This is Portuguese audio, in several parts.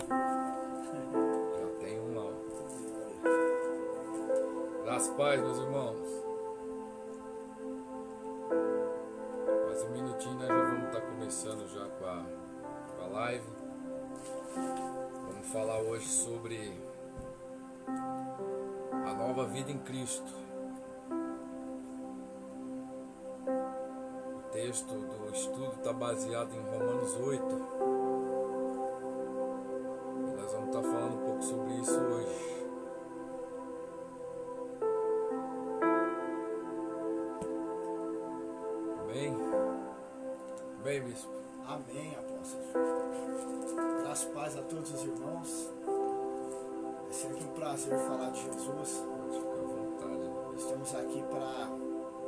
Já tem uma. Ó. Das paz, meus irmãos. Mais um minutinho nós já vamos estar começando já com a live. Vamos falar hoje sobre a nova vida em Cristo. O texto do estudo está baseado em Romanos 8. E nós vamos estar falando um pouco sobre isso hoje. Amém? Amém, bispo? Amém, apóstolo. Graças e paz a todos os irmãos. É sempre um prazer falar de Jesus. Pode ficar à vontade. Estamos aqui para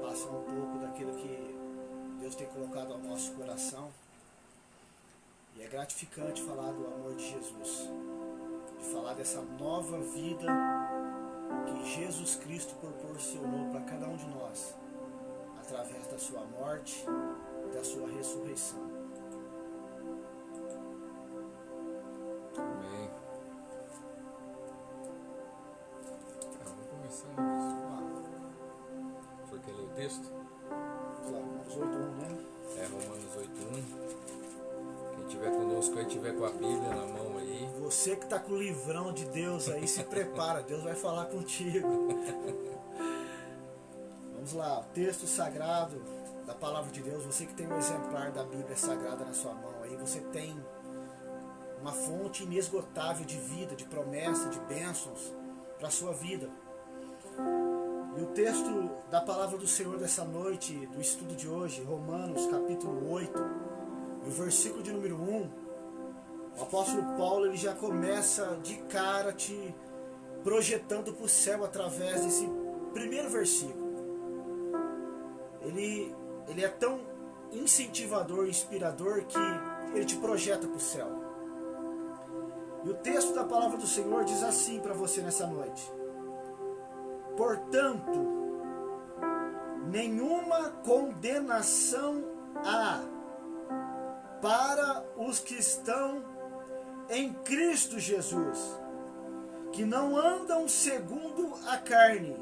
passar um pouco daquilo que Deus tem colocado ao nosso coração. E é gratificante falar do amor de Jesus. De falar dessa nova vida que Jesus Cristo proporcionou para cada um de nós. Através da sua morte e da sua ressurreição. Amém. Vamos começar. Vamos lá. O senhor quer ler o texto? Vamos lá, Romanos 8:1, né? É Romanos 8:1. Quem estiver conosco aí, estiver com a Bíblia na mão aí. Você que está com o livrão de Deus aí, se prepara, Deus vai falar contigo. Vamos lá, o texto sagrado da palavra de Deus. Você que tem um exemplar da Bíblia Sagrada na sua mão aí, você tem uma fonte inesgotável de vida, de promessa, de bênçãos para a sua vida. E o texto da palavra do Senhor dessa noite, do estudo de hoje, Romanos capítulo 8, e o versículo de número 1, o apóstolo Paulo ele já começa de cara te projetando para o céu através desse primeiro versículo. Ele é tão incentivador, inspirador, que ele te projeta para o céu. E o texto da palavra do Senhor diz assim para você nessa noite: portanto, nenhuma condenação há para os que estão em Cristo Jesus, que não andam segundo a carne,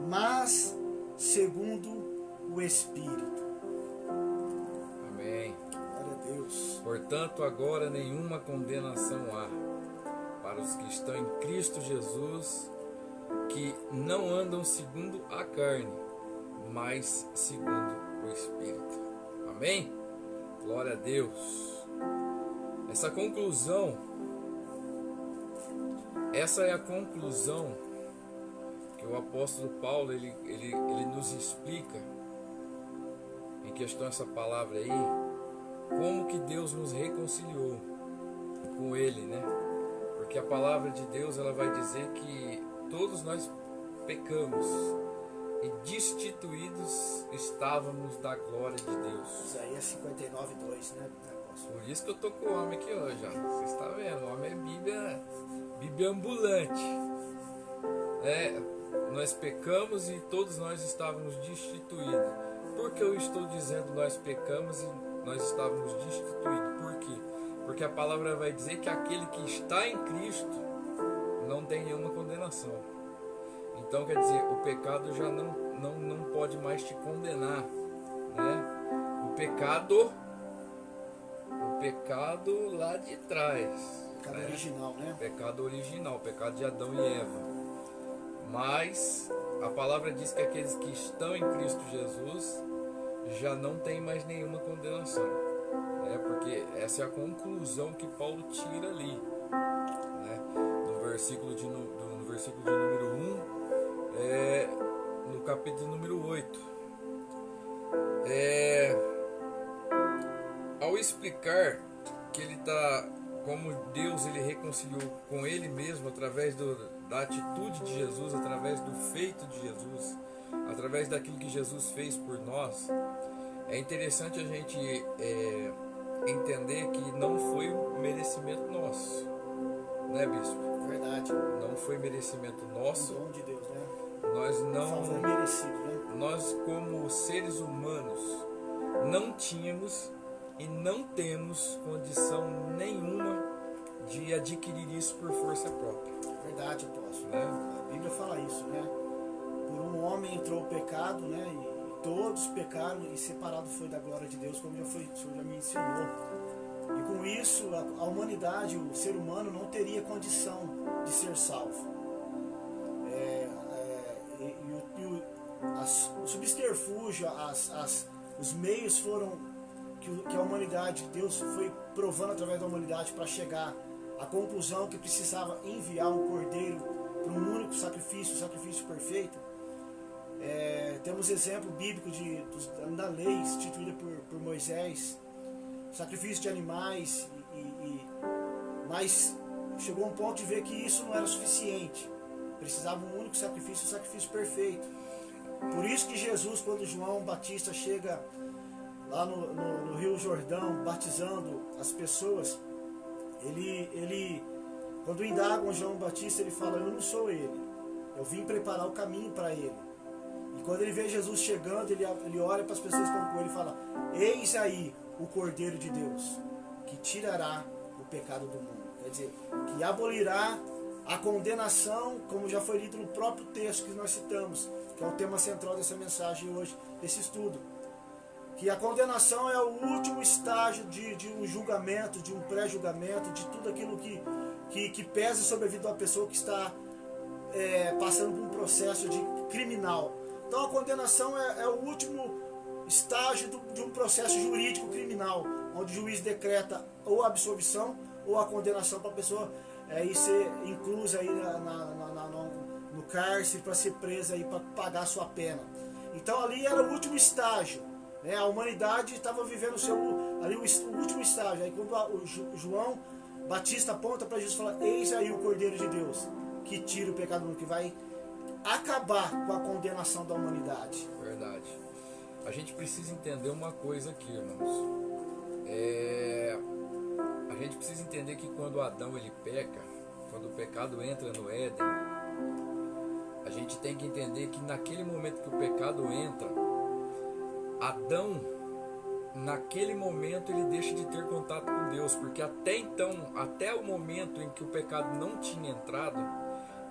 mas segundo o Espírito. Amém. Glória a Deus. Portanto, agora nenhuma condenação há para os que estão em Cristo Jesus, que não andam segundo a carne, mas segundo o Espírito. Amém? Glória a Deus. Essa é a conclusão que o apóstolo Paulo ele nos explica em questão essa palavra aí, como que Deus nos reconciliou com Ele, né? Porque a palavra de Deus ela vai dizer que todos nós pecamos e destituídos estávamos da glória de Deus. Isaías 59:2, né? Por isso que eu tô com o homem aqui hoje, ó. Você está vendo? O homem é Bíblia ambulante. Nós pecamos e todos nós estávamos destituídos. Por que eu estou dizendo nós pecamos e nós estávamos destituídos? Por quê? Porque a palavra vai dizer que aquele que está em Cristo não tem nenhuma condenação. Então quer dizer, o pecado já não pode mais te condenar, né? O pecado lá de trás. Pecado original, né? Pecado original, pecado de Adão e Eva. Mas a palavra diz que aqueles que estão em Cristo Jesus já não tem mais nenhuma condenação, né? Porque essa é a conclusão que Paulo tira ali, né? No versículo de número 1, no capítulo número 8. Ao explicar que ele está, como Deus ele reconciliou com ele mesmo através da atitude de Jesus, através do feito de Jesus, através daquilo que Jesus fez por nós, é interessante a gente entender que não foi um merecimento nosso, né, bispo? Verdade. Não foi merecimento nosso. O dom de Deus, né? Nós não, Favor merecido, né? nós como seres humanos não tínhamos e não temos condição nenhuma de e adquirir isso por força própria. Verdade, apóstolo. Né? A Bíblia fala isso, né? Por um homem entrou o pecado, né? E todos pecaram e separado foi da glória de Deus, como o senhor já me ensinou. E com isso, a humanidade, o ser humano, não teria condição de ser salvo. O subterfúgio, os meios foram que a humanidade, Deus foi provando através da humanidade para chegar à conclusão que precisava enviar um cordeiro para um único sacrifício, o sacrifício perfeito. Temos exemplo bíblico da lei instituída por Moisés, sacrifício de animais, mas chegou um ponto de ver que isso não era suficiente. Precisava um único sacrifício, um sacrifício perfeito. Por isso que Jesus, quando João Batista chega lá no Rio Jordão, batizando as pessoas, ele quando indagam João Batista, ele fala: eu não sou ele, eu vim preparar o caminho para ele. E quando ele vê Jesus chegando, ele olha para as pessoas que estão com ele e fala: eis aí o Cordeiro de Deus, que tirará o pecado do mundo. Quer dizer, que abolirá a condenação, como já foi lido no próprio texto que nós citamos, que é o tema central dessa mensagem hoje, desse estudo. Que a condenação é o último estágio de um julgamento, de um pré-julgamento, de tudo aquilo que pesa sobre a vida de uma pessoa que está passando por um processo criminal. Então a condenação é o último estágio de um processo jurídico criminal, onde o juiz decreta ou a absolvição ou a condenação para a pessoa ser inclusa aí no cárcere, para ser presa aí, para pagar a sua pena. Então ali era o último estágio, né? A humanidade estava vivendo ali o último estágio. Aí quando o João Batista aponta para Jesus e fala: eis aí o Cordeiro de Deus, que tira o pecado do mundo, que vai acabar com a condenação da humanidade. Verdade. A gente precisa entender uma coisa aqui, irmãos. A gente precisa entender que quando Adão ele peca, quando o pecado entra no Éden, a gente tem que entender que naquele momento que o pecado entra, Adão, naquele momento ele deixa de ter contato com Deus, porque até então, até o momento em que o pecado não tinha entrado,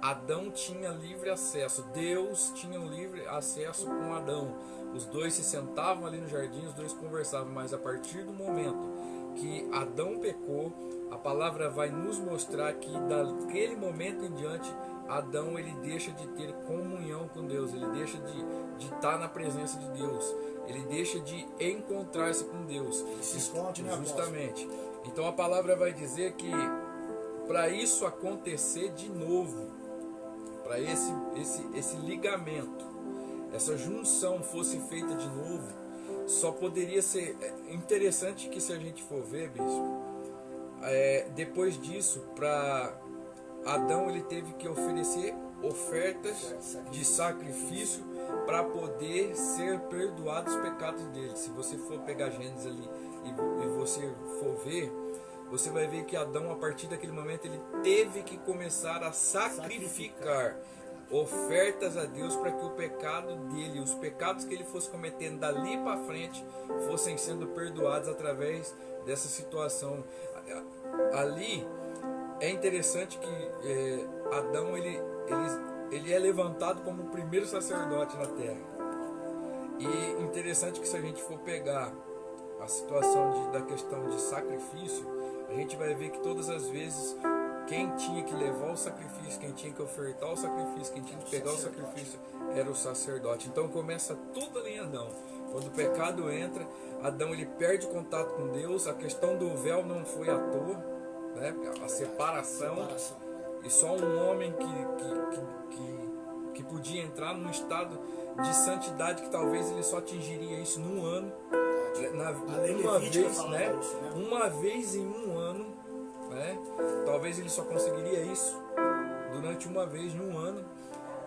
Adão tinha livre acesso, Deus tinha um livre acesso com Adão. Os dois se sentavam ali no jardim, os dois conversavam, mas a partir do momento que Adão pecou, a palavra vai nos mostrar que daquele momento em diante, Adão ele deixa de ter comunhão com Deus, ele deixa de estar na presença de Deus, ele deixa de encontrar-se com Deus. Se esconde, né, justamente. Então a palavra vai dizer que para isso acontecer de novo, para esse ligamento, essa junção fosse feita de novo, só poderia ser interessante que, se a gente for ver, bispo, depois disso, para Adão ele teve que oferecer ofertas de sacrifício para poder ser perdoado os pecados dele. Se você for pegar Gênesis ali e você for ver, você vai ver que Adão, a partir daquele momento, ele teve que começar a sacrificar ofertas a Deus para que o pecado dele, os pecados que ele fosse cometendo dali para frente, fossem sendo perdoados através dessa situação. Ali é interessante que Adão ele é levantado como o primeiro sacerdote na terra. E interessante que, se a gente for pegar a situação da questão de sacrifício, a gente vai ver que todas as vezes quem tinha que levar o sacrifício, quem tinha que ofertar o sacrifício, quem tinha que pegar o sacrifício era o sacerdote. Então começa tudo ali em Adão. Quando o pecado entra, Adão ele perde contato com Deus. A questão do véu não foi à toa, né? A separação. E só um homem que podia entrar num estado de santidade que talvez ele só atingiria isso num ano. Uma vez em um ano, né? Talvez ele só conseguiria isso durante uma vez num ano.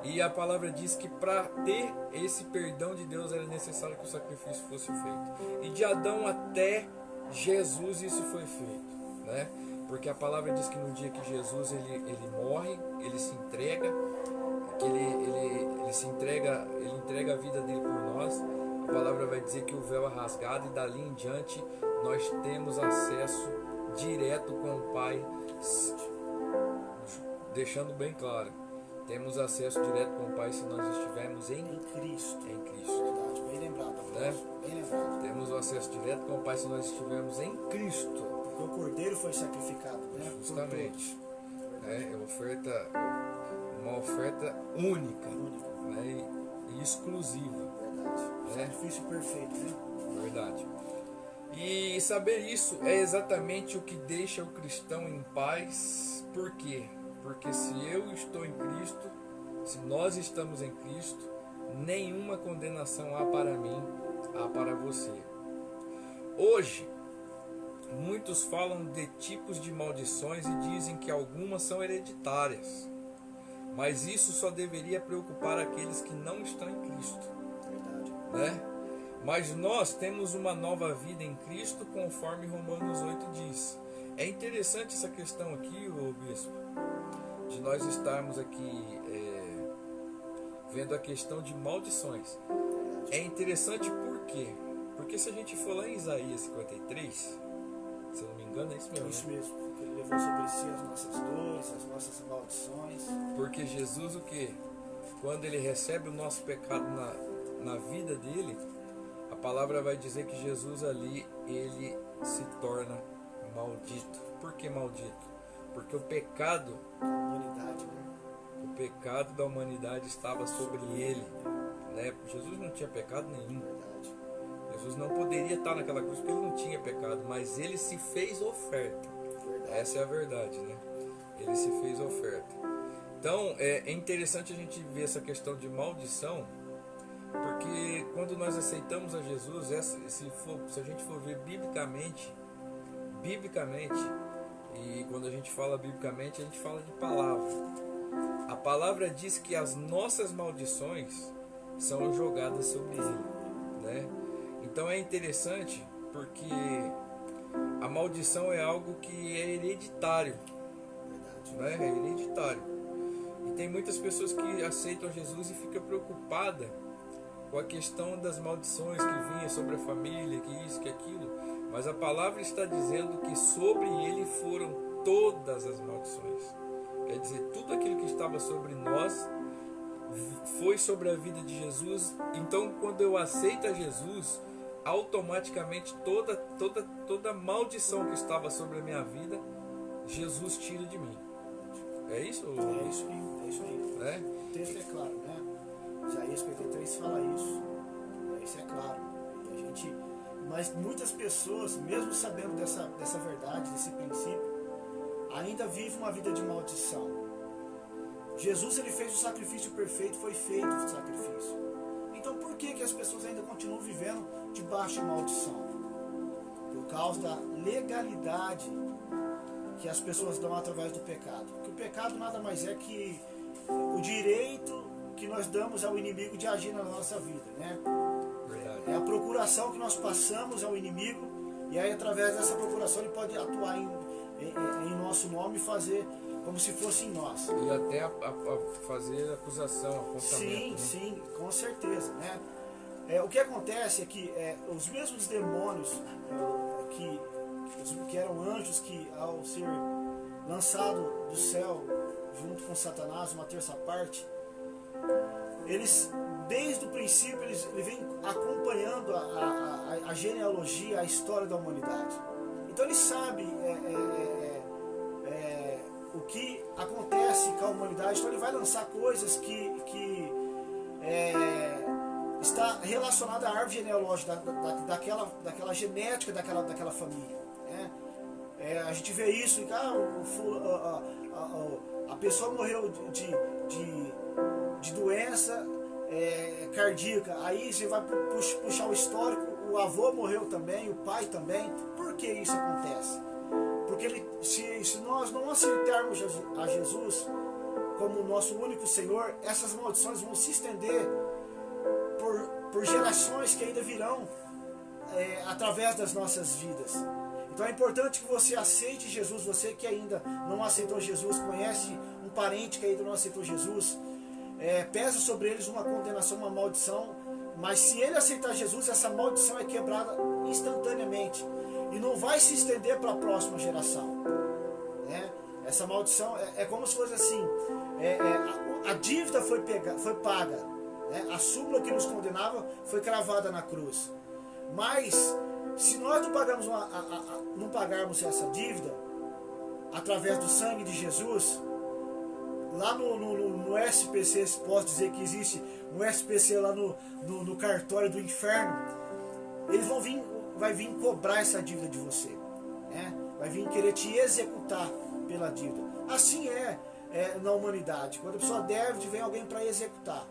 E a palavra diz que para ter esse perdão de Deus era necessário que o sacrifício fosse feito. E de Adão até Jesus isso foi feito, né? Porque a palavra diz que no dia que Jesus ele morre, ele se entrega, que ele se entrega, ele entrega a vida dele por nós. A palavra vai dizer que o véu é rasgado e dali em diante nós temos acesso direto com o Pai, deixando bem claro, temos acesso direto com o Pai se nós estivermos em Cristo. Em Cristo. Verdade, bem lembrado. Né? Bem lembrado. Temos o acesso direto com o Pai se nós estivermos em Cristo. Porque o Cordeiro foi sacrificado, né? Justamente. É uma oferta única, né? E exclusiva. Verdade. Né? Sacrifício perfeito, né? Verdade. E saber isso é exatamente o que deixa o cristão em paz. Por quê? Porque se eu estou em Cristo, se nós estamos em Cristo, nenhuma condenação há para mim, há para você. Hoje, muitos falam de tipos de maldições e dizem que algumas são hereditárias. Mas isso só deveria preocupar aqueles que não estão em Cristo. Verdade. Né? Mas nós temos uma nova vida em Cristo, conforme Romanos 8 diz. É interessante essa questão aqui, ô bispo, de nós estarmos aqui vendo a questão de maldições. É interessante por quê? Porque se a gente for lá em Isaías 53, se eu não me engano, é isso mesmo. Isso mesmo. Ele levou sobre si as nossas dores, as nossas maldições. Porque Jesus, o quê? Quando ele recebe o nosso pecado na vida dele, a palavra vai dizer que Jesus ali, ele se torna maldito. Por que maldito? Porque o pecado, A humanidade, né? o pecado da humanidade estava sobre ele. Né? Jesus não tinha pecado nenhum. Verdade. Jesus não poderia estar naquela cruz porque ele não tinha pecado, mas ele se fez oferta. Verdade. Essa é a verdade, né? Ele se fez oferta. Então, é interessante a gente ver essa questão de maldição, porque quando nós aceitamos a Jesus, se a gente for ver biblicamente, e quando a gente fala biblicamente, a gente fala de palavra. A palavra diz que as nossas maldições são jogadas sobre ele, né? Então é interessante porque a maldição é algo que é hereditário, né? É hereditário. E tem muitas pessoas que aceitam Jesus e ficam preocupadas com a questão das maldições que vinha sobre a família, que isso, que aquilo. Mas a palavra está dizendo que sobre ele foram todas as maldições. Quer dizer, tudo aquilo que estava sobre nós foi sobre a vida de Jesus. Então, quando eu aceito a Jesus, automaticamente toda maldição que estava sobre a minha vida, Jesus tira de mim. É isso? É isso aí. Né? O texto é claro, né? Isaías 53 fala isso. Isso é claro. Mas muitas pessoas, mesmo sabendo dessa verdade, desse princípio, ainda vivem uma vida de maldição. Jesus, ele fez o sacrifício perfeito, foi feito o sacrifício. Então por que as pessoas ainda continuam vivendo debaixo de maldição? Por causa da legalidade que as pessoas dão através do pecado. Porque o pecado nada mais é que o direito que nós damos ao inimigo de agir na nossa vida, né? Verdade. É a procuração que nós passamos ao inimigo, e aí através dessa procuração ele pode atuar em nosso nome e fazer como se fosse em nós. E até a fazer acusação, apontamento. Sim, né? sim, com certeza, né? O que acontece é que os mesmos demônios que eram anjos que, ao ser lançado do céu junto com Satanás, uma terça parte, eles, desde o princípio, eles vêm acompanhando a genealogia, a história da humanidade. Então eles sabem o que acontece com a humanidade. Então ele vai lançar coisas que está relacionada à árvore genealógica daquela genética daquela família, né? A gente vê isso, a pessoa morreu de doença cardíaca, aí você vai puxar o histórico, o avô morreu também, o pai também. Por que isso acontece? Porque se nós não aceitarmos a Jesus como o nosso único Senhor, essas maldições vão se estender por gerações que ainda virão através das nossas vidas. Então é importante que você aceite Jesus. Você que ainda não aceitou Jesus, conhece um parente que ainda não aceitou Jesus, pesa sobre eles uma condenação, uma maldição, mas se ele aceitar Jesus, essa maldição é quebrada instantaneamente. e não vai se estender para a próxima geração, né? Essa maldição é como se fosse assim, a dívida foi paga, né? A súmula que nos condenava foi cravada na cruz. Mas se nós não pagarmos essa dívida através do sangue de Jesus, lá no SPC, posso dizer que existe um SPC lá no cartório do inferno, eles vai vir cobrar essa dívida de você, né? Vai vir querer te executar pela dívida. Assim é na humanidade. Quando a pessoa deve, vem alguém para executar,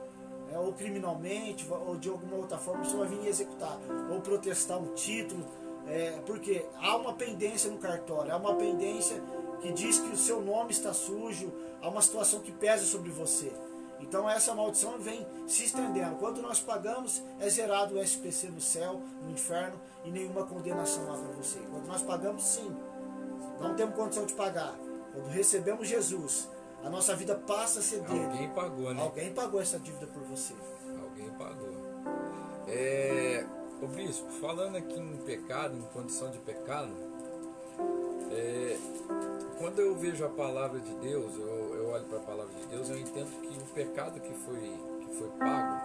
né? Ou criminalmente, ou de alguma outra forma, você vai vir executar, ou protestar um título, porque há uma pendência no cartório, há uma pendência que diz que o seu nome está sujo, há uma situação que pesa sobre você. Então essa maldição vem se estendendo. Quando nós pagamos, é zerado o SPC no céu, no inferno, e nenhuma condenação lá para você. Quando nós pagamos, sim, não temos condição de pagar. Quando recebemos Jesus, a nossa vida passa a ser dele. Alguém pagou, né? Alguém pagou essa dívida por você. Alguém pagou. Ô bispo, falando aqui em pecado, em condição de pecado, quando eu vejo a palavra de Deus, eu olho para a palavra de Deus, eu entendo que o pecado que foi pago,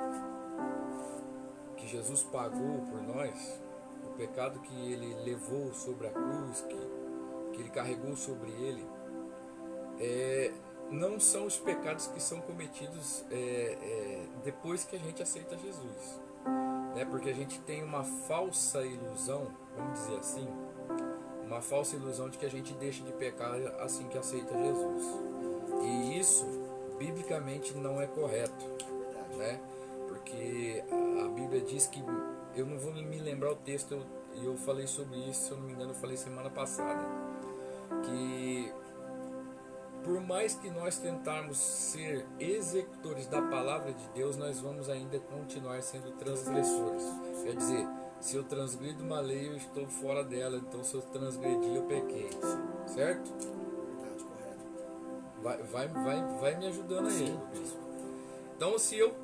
que Jesus pagou por nós, o pecado que ele levou sobre a cruz, que ele carregou sobre ele, não são os pecados que são cometidos depois que a gente aceita Jesus, né? Porque a gente tem uma falsa ilusão, vamos dizer assim, uma falsa ilusão de que a gente deixa de pecar assim que aceita Jesus. E isso, biblicamente, não é correto, né? Porque a Bíblia diz que, eu não vou me lembrar o texto, eu falei sobre isso, se eu não me engano, eu falei semana passada, que por mais que nós tentarmos ser executores da palavra de Deus, nós vamos ainda continuar sendo transgressores. Quer dizer, se eu transgrido uma lei, eu estou fora dela. Então, se eu transgredir, eu pequei. Certo? Vai me ajudando aí. Então, se eu...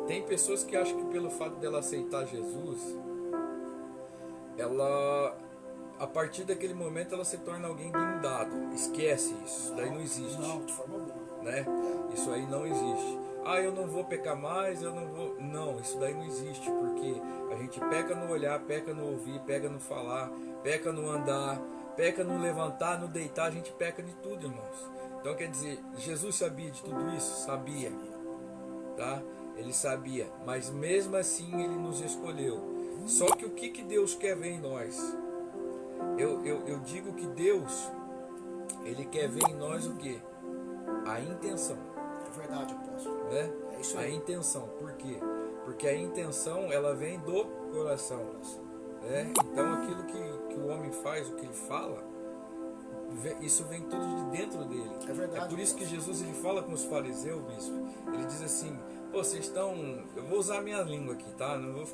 tem pessoas que acham que pelo fato dela aceitar Jesus, ela... a partir daquele momento, ela se torna alguém blindado. Esquece isso. Isso daí não existe. Não, de forma alguma. Né? Isso aí não existe. Eu não vou pecar mais, eu não vou... Não, isso daí não existe, porque a gente peca no olhar, peca no ouvir, peca no falar, peca no andar, peca no levantar, no deitar, a gente peca de tudo, irmãos. Então, quer dizer, Jesus sabia de tudo isso? Sabia, tá? Ele sabia, mas mesmo assim ele nos escolheu. Só que o que Deus quer ver em nós? Eu digo que Deus, ele quer ver em nós o quê? A intenção. É verdade, apóstolo. Né? É isso aí. A intenção. Por quê? Porque a intenção, ela vem do coração. Né? Então aquilo que o homem faz, o que ele fala, isso vem tudo de dentro dele. É verdade. É por isso que Jesus, ele fala com os fariseus, bispo. Ele diz assim: pô, vocês estão... Eu vou usar a minha língua aqui, tá? Não vou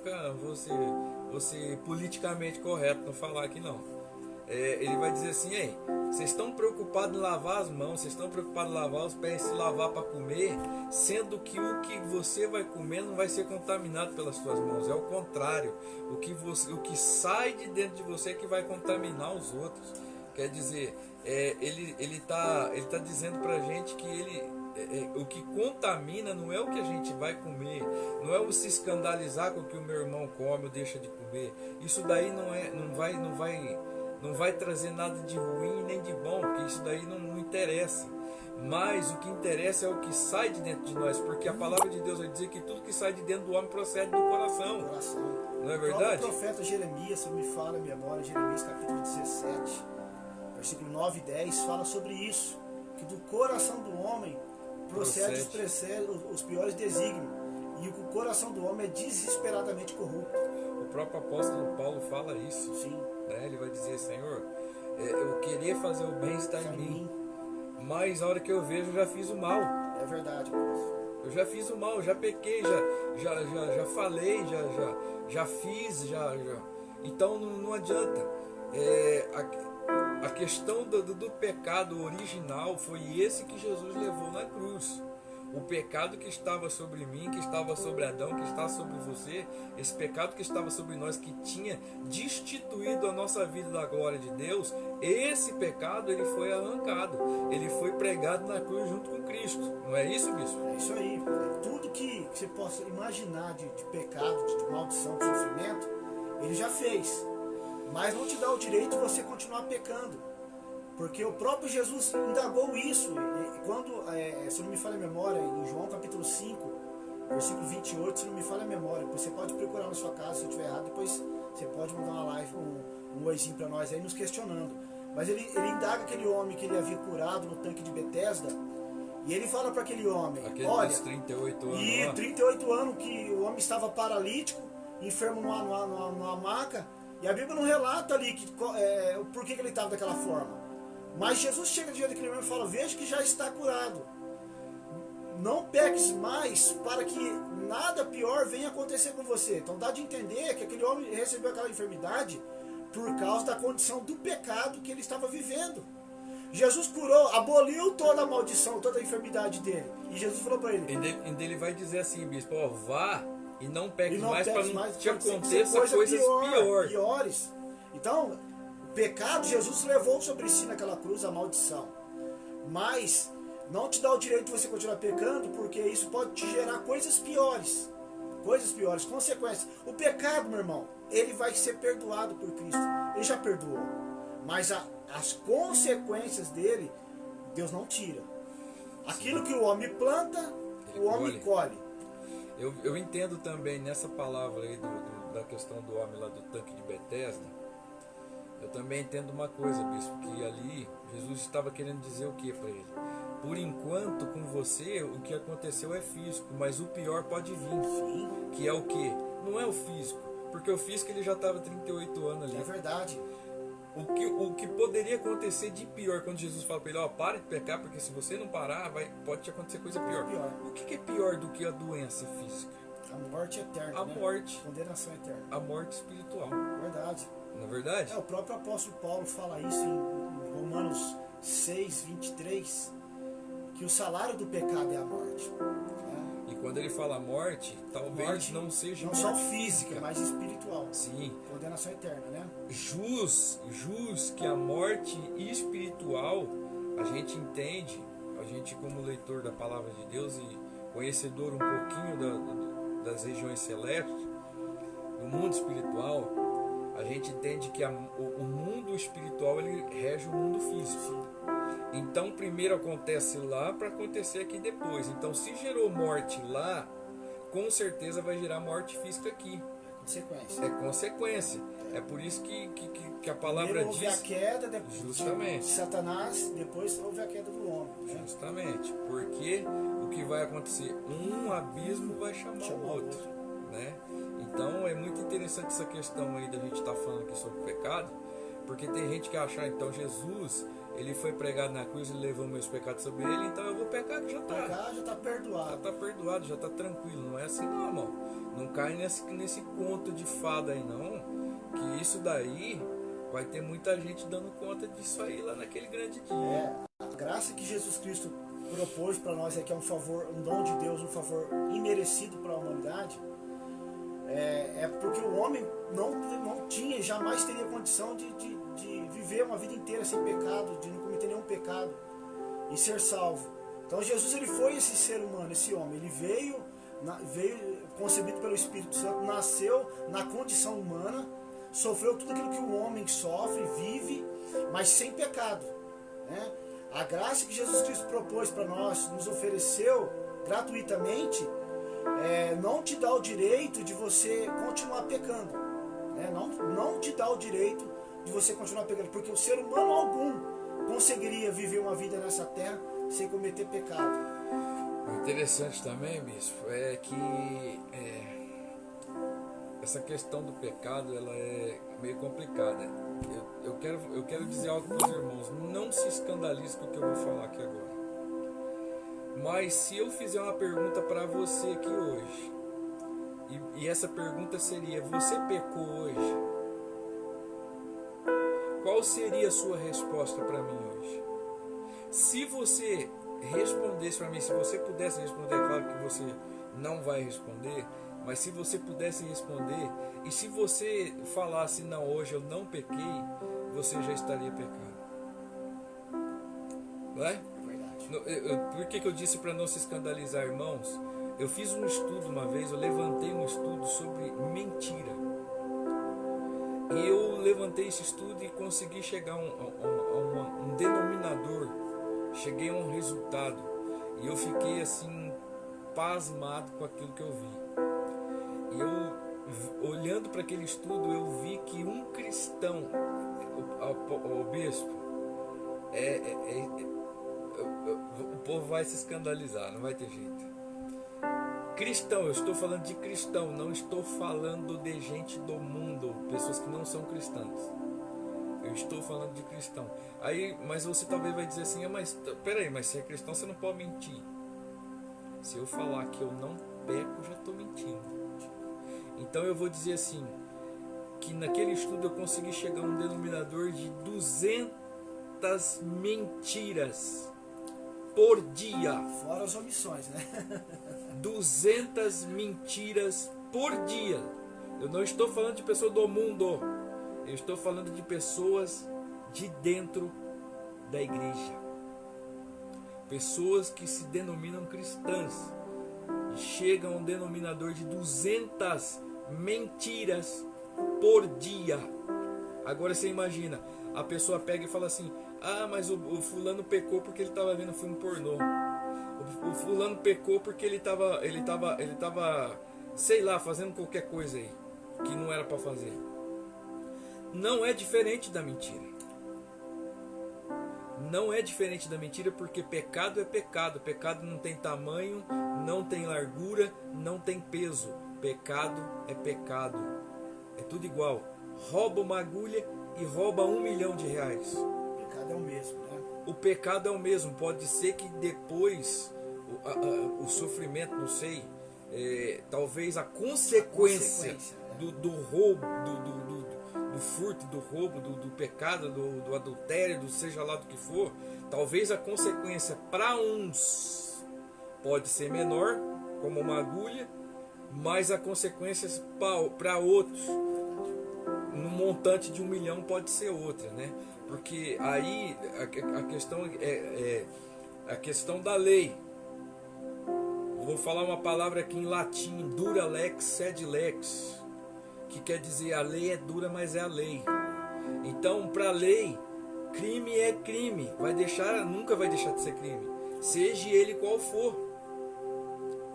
ser politicamente correto, não falar aqui não. Ele vai dizer assim: ei, vocês estão preocupados em lavar as mãos, vocês estão preocupados em lavar os pés, se lavar para comer, sendo que o que você vai comer não vai ser contaminado pelas suas mãos. É o contrário, o que sai de dentro de você é que vai contaminar os outros. Quer dizer, ele tá dizendo para a gente que o que contamina não é o que a gente vai comer, não é o se escandalizar com o que o meu irmão come ou deixa de comer. Isso daí não vai trazer nada de ruim nem de bom, porque isso daí não interessa. Mas o que interessa é o que sai de dentro de nós, porque a palavra de Deus vai dizer que tudo que sai de dentro do homem procede do coração. Não é verdade? O profeta Jeremias, se me fala a memória, Jeremias capítulo 17, versículo 9 e 10, fala sobre isso, que do coração do homem procede os piores desígnios, e o coração do homem é desesperadamente corrupto. O próprio apóstolo Paulo fala isso. Sim. Né? Ele vai dizer: Senhor, eu querer fazer o bem está em mim, mas a hora que eu vejo, eu já fiz o mal. É verdade. Eu já fiz o mal, já pequei, já falei, já fiz, já. Então não adianta. A questão do pecado original foi esse que Jesus levou na cruz. O pecado que estava sobre mim, que estava sobre Adão, que está sobre você, esse pecado que estava sobre nós, que tinha destituído a nossa vida da glória de Deus, esse pecado ele foi arrancado, ele foi pregado na cruz junto com Cristo. Não é isso, bispo? É isso aí. Tudo que você possa imaginar de pecado, de maldição, de sofrimento, ele já fez. Mas não te dá o direito de você continuar pecando. Porque o próprio Jesus indagou isso. Quando, se não me falha a memória, em João capítulo 5, versículo 28, se não me falha a memória, você pode procurar na sua casa se eu estiver errado, depois você pode mandar uma live, um oizinho para nós aí, nos questionando. Mas ele indaga aquele homem que ele havia curado no tanque de Betesda, e ele fala para aquele homem, Aquele olha, dos 38 anos, e 38 anos que o homem estava paralítico, enfermo numa maca, e a Bíblia não relata ali por que ele estava daquela forma. Mas Jesus chega diante daquele homem e fala, veja que já está curado. Não peques mais para que nada pior venha acontecer com você. Então dá de entender que aquele homem recebeu aquela enfermidade por causa da condição do pecado que ele estava vivendo. Jesus curou, aboliu toda a maldição, toda a enfermidade dele. E Jesus falou para ele. E ele vai dizer assim, bispo, ó, vá e não peques não mais para peques não mais, te pode aconteça ser coisas piores. Então, o pecado, Jesus levou sobre si naquela cruz a maldição. Mas não te dá o direito de você continuar pecando, porque isso pode te gerar coisas piores. Coisas piores, consequências. O pecado, meu irmão, ele vai ser perdoado por Cristo. Ele já perdoou. Mas as consequências dele, Deus não tira. Aquilo que o homem planta, o homem colhe. Eu entendo também nessa palavra aí da questão do homem lá do tanque de Betesda. Eu também entendo uma coisa, bispo, que ali Jesus estava querendo dizer o que para ele? Por enquanto, com você, o que aconteceu é físico, mas o pior pode vir. Sim. Que é o que? Não é o físico, porque o físico ele já estava 38 anos ali. É verdade. O que poderia acontecer de pior quando Jesus fala para ele, ó, para de pecar, porque se você não parar, pode te acontecer coisa pior. O que é pior do que a doença física? A morte eterna. A morte. Condenação eterna. A morte espiritual. Verdade. Não é verdade? O próprio apóstolo Paulo fala isso em Romanos 6, 23, que o salário do pecado é a morte. E quando ele fala morte, talvez não seja não só física, mas espiritual. Sim. Condenação eterna, né? Jus que a morte espiritual, a gente entende, a gente como leitor da palavra de Deus e conhecedor um pouquinho das regiões celestes, do mundo espiritual, a gente entende que o mundo espiritual ele rege o mundo físico. Então primeiro acontece lá para acontecer aqui depois. Então se gerou morte lá, com certeza vai gerar morte física aqui. Consequência. É consequência. É por isso que a palavra primeiro houve diz... a queda de Satanás, depois houve a queda do homem. Né? Justamente. Porque o que vai acontecer? Um abismo vai chamar o outro. Né? Então é muito interessante essa questão aí da gente estar falando aqui sobre o pecado, porque tem gente que acha, então Jesus, ele foi pregado na cruz e levou meus pecados sobre ele, então eu vou pecar que já está perdoado. Já está perdoado, já está tranquilo. Não é assim não, irmão. Não cai nesse conto de fada aí não, que isso daí vai ter muita gente dando conta disso aí lá naquele grande dia. A graça que Jesus Cristo propôs para nós é que é um favor, um dom de Deus, um favor imerecido para a humanidade. É porque o homem não tinha, jamais teria condição de viver uma vida inteira sem pecado, de não cometer nenhum pecado e ser salvo. Então Jesus ele foi esse ser humano, esse homem. Ele veio concebido pelo Espírito Santo, nasceu na condição humana, sofreu tudo aquilo que o homem sofre, vive, mas sem pecado. Né? A graça que Jesus Cristo propôs para nós, nos ofereceu gratuitamente, não te dá o direito de você continuar pecando. Né? Não te dá o direito de você continuar pecando, porque o ser humano algum conseguiria viver uma vida nessa terra sem cometer pecado. O interessante também, bispo, é que essa questão do pecado ela é meio complicada. Eu quero dizer algo para os irmãos, não se escandalize com o que eu vou falar aqui agora. Mas se eu fizer uma pergunta para você aqui hoje, e essa pergunta seria, você pecou hoje? Qual seria a sua resposta para mim hoje? Se você respondesse para mim, se você pudesse responder, é claro que você não vai responder, mas se você pudesse responder, e se você falasse, não, hoje eu não pequei, você já estaria pecando. Não é? Por que eu disse para não se escandalizar, irmãos? Eu fiz um estudo uma vez, eu levantei um estudo sobre mentira. E eu levantei esse estudo e consegui chegar a um denominador. Cheguei a um resultado. E eu fiquei assim, pasmado com aquilo que eu vi. E eu, olhando para aquele estudo, eu vi que um cristão, o bispo, o povo vai se escandalizar, não vai ter jeito. Cristão, eu estou falando de cristão, não estou falando de gente do mundo, pessoas que não são cristãs. Eu estou falando de cristão. Aí, mas você talvez vai dizer assim, mas peraí, mas se é cristão você não pode mentir. Se eu falar que eu não peco, já estou mentindo. Então eu vou dizer assim, que naquele estudo eu consegui chegar a um denominador de 200 mentiras por dia. Fora as omissões, né? 200 mentiras por dia. Eu não estou falando de pessoas do mundo. Eu estou falando de pessoas de dentro da igreja. Pessoas que se denominam cristãs. Chegam a um denominador de 200 mentiras por dia. Agora você imagina, a pessoa pega e fala assim, mas o fulano pecou porque ele estava vendo filme pornô. O fulano pecou porque ele tava, sei lá, fazendo qualquer coisa aí que não era para fazer. Não é diferente da mentira. Não é diferente da mentira, porque pecado é pecado. Pecado não tem tamanho, não tem largura, não tem peso. Pecado é pecado. É tudo igual. Rouba uma agulha e rouba R$1 milhão. O pecado é o mesmo, né? O pecado é o mesmo. Pode ser que depois o sofrimento, não sei, talvez a consequência do roubo, do furto, do roubo, do pecado, do adultério, do seja lá do que for, talvez a consequência para uns pode ser menor, como uma agulha, mas a consequência para outros, no montante de R$1 milhão, pode ser outra, né? Porque aí a questão é a questão da lei. Vou falar uma palavra aqui em latim, dura lex sed lex, que quer dizer a lei é dura, mas é a lei. Então, para a lei, crime é crime, nunca vai deixar de ser crime, seja ele qual for,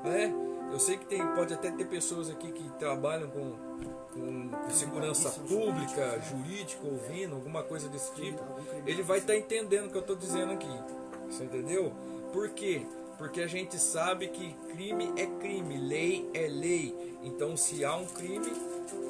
né? Eu sei que pode até ter pessoas aqui que trabalham com segurança pública, jurídica, ouvindo alguma coisa desse tipo. Ele vai estar entendendo o que eu estou dizendo aqui. Você entendeu? Por quê? Porque a gente sabe que crime é crime, lei é lei. Então, se há um crime,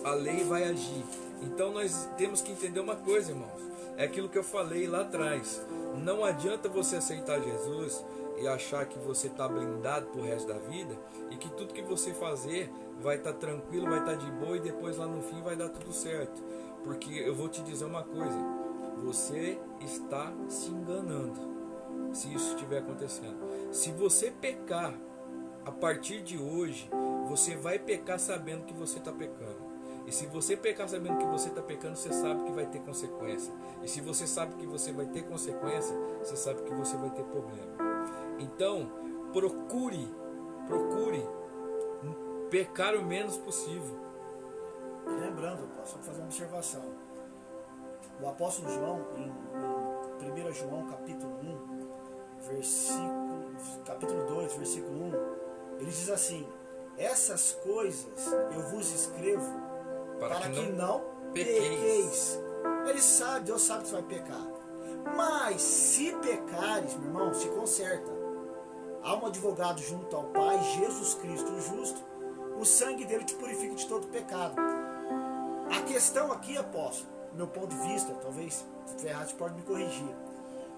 a lei vai agir. Então, nós temos que entender uma coisa, irmãos. É aquilo que eu falei lá atrás. Não adianta você aceitar Jesus e achar que você está blindado pro resto da vida e que tudo que você fazer vai estar tranquilo, vai estar de boa e depois lá no fim vai dar tudo certo. Porque eu vou te dizer uma coisa, você está se enganando se isso estiver acontecendo. Se você pecar a partir de hoje, você vai pecar sabendo que você está pecando. E se você pecar sabendo que você está pecando, você sabe que vai ter consequência. E se você sabe que você vai ter consequência, você sabe que você vai ter problema. Então, procure pecar o menos possível. Lembrando, só fazer uma observação. O apóstolo João, em 1 João capítulo 1, capítulo 2, versículo 1, ele diz assim: essas coisas eu vos escrevo para que não pequeis. Ele sabe, Deus sabe que você vai pecar. Mas se pecares, meu irmão, se conserta. Há um advogado junto ao Pai, Jesus Cristo, o justo. O sangue dele te purifica de todo pecado. A questão aqui, apóstolo, do meu ponto de vista, talvez se estiver errado, você pode me corrigir.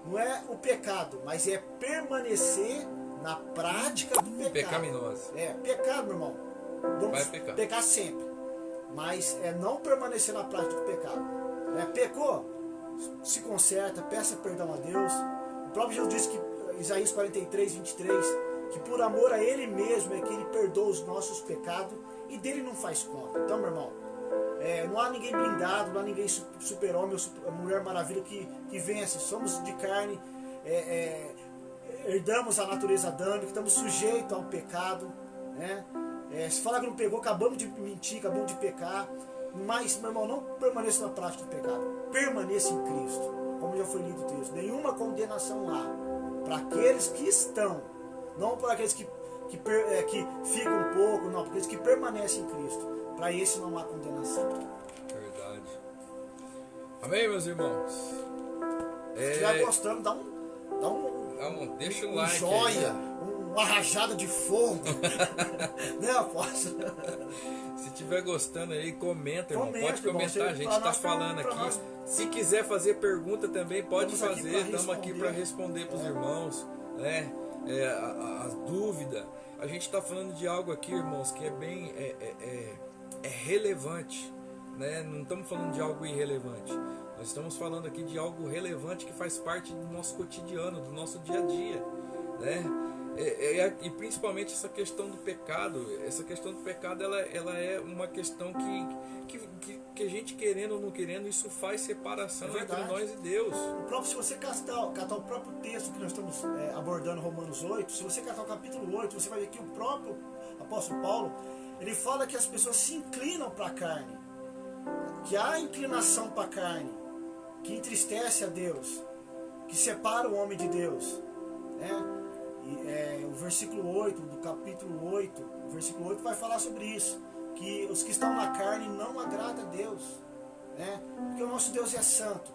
Não é o pecado, mas é permanecer na prática do pecado. Pecaminosa. Pecado, meu irmão. Vamos pecar sempre. Mas é não permanecer na prática do pecado. Pecou, se conserta, peça perdão a Deus. O próprio Jesus disse que Isaías 43, 23, que por amor a Ele mesmo é que Ele perdoa os nossos pecados e dele não faz conta. Então, meu irmão, não há ninguém blindado, não há ninguém super-homem ou mulher maravilha que vence. Somos de carne, herdamos a natureza adâmica, estamos sujeitos ao pecado, né? Se falar que não pegou, acabamos de mentir, acabamos de pecar. Mas, meu irmão, não permaneça na prática do pecado, permaneça em Cristo, como já foi lido o texto. Nenhuma condenação há para aqueles que estão, não para aqueles que ficam um pouco, não, para aqueles que permanecem em Cristo. Para esse não há condenação. Verdade. Amém, meus irmãos? Se estiver gostando, deixa um um like, joia, uma rajada de fogo. Né, apóstolo? Se estiver gostando aí, comenta, irmão. Comenta, Pode comentar, irmão. a gente está falando aqui. Nós. Se quiser fazer pergunta também, pode Estamos aqui fazer. pra Estamos aqui para responder para os irmãos, né? A dúvida. A gente está falando de algo aqui, irmãos, que é bem relevante, né? Não estamos falando de algo irrelevante. Nós estamos falando aqui de algo relevante que faz parte do nosso cotidiano, do nosso dia a dia, né? E principalmente essa questão do pecado. Essa questão do pecado, ela é uma questão que a gente, querendo ou não querendo, isso faz separação entre nós e Deus. Se você catar o próprio texto que nós estamos abordando, Romanos 8, se você catar o capítulo 8, você vai ver que o próprio apóstolo Paulo, ele fala que as pessoas se inclinam para a carne, que há inclinação para a carne, que entristece a Deus, que separa o homem de Deus, né? O versículo 8 do capítulo 8, o versículo 8 vai falar sobre isso, que os que estão na carne não agradam a Deus, né? Porque o nosso Deus é santo,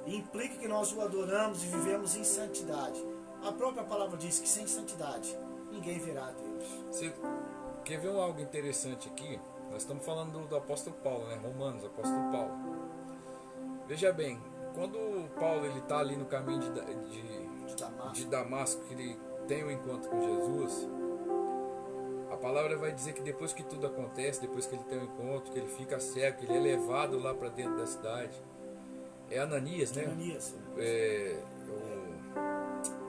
e implica que nós o adoramos e vivemos em santidade. A própria palavra diz que sem santidade ninguém verá a Deus. Você quer ver algo interessante aqui? Nós estamos falando do apóstolo Paulo, né? Romanos, apóstolo Paulo. Veja bem, quando Paulo está ali no caminho de Damasco, que ele tem um encontro com Jesus, a palavra vai dizer que depois que tudo acontece, depois que ele tem um encontro, que ele fica cego, que ele é levado lá para dentro da cidade, é Ananias, né? Ananias.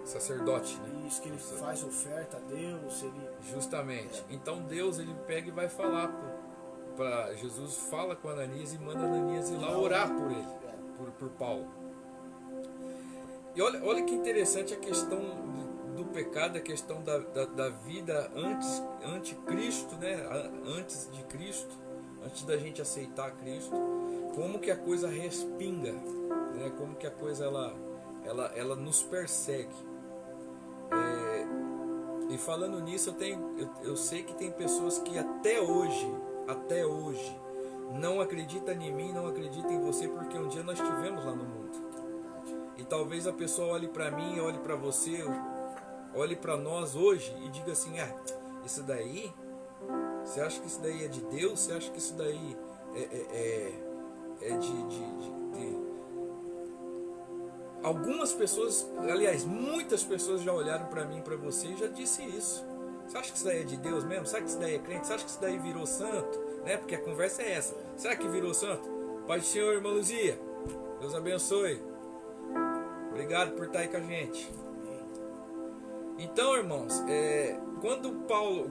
O sacerdote, né? Isso, que ele faz oferta a Deus. Justamente. Então Deus, ele pega e vai falar para Jesus, fala com Ananias e manda Ananias ir lá orar por ele, por Paulo. E olha que interessante a questão do pecado, a questão da vida antes Cristo, né? Antes de Cristo, antes da gente aceitar Cristo, como que a coisa respinga, né? Como que a coisa ela nos persegue. E falando nisso, eu sei que tem pessoas que até hoje não acreditam em mim, não acreditam em você, porque um dia nós estivemos lá no mundo. E talvez a pessoa olhe para mim, olhe para você, olhe para nós hoje e diga assim: isso daí, você acha que isso daí é de Deus? Você acha que isso daí é de... Algumas pessoas, aliás, muitas pessoas já olharam para mim e para você e já disse isso. Você acha que isso daí é de Deus mesmo? Será que isso daí é crente? Você acha que isso daí virou santo? Né? Porque a conversa é essa. Será que virou santo? Pai do Senhor, irmã Luzia, Deus abençoe. Obrigado por estar aí com a gente. Então, irmãos,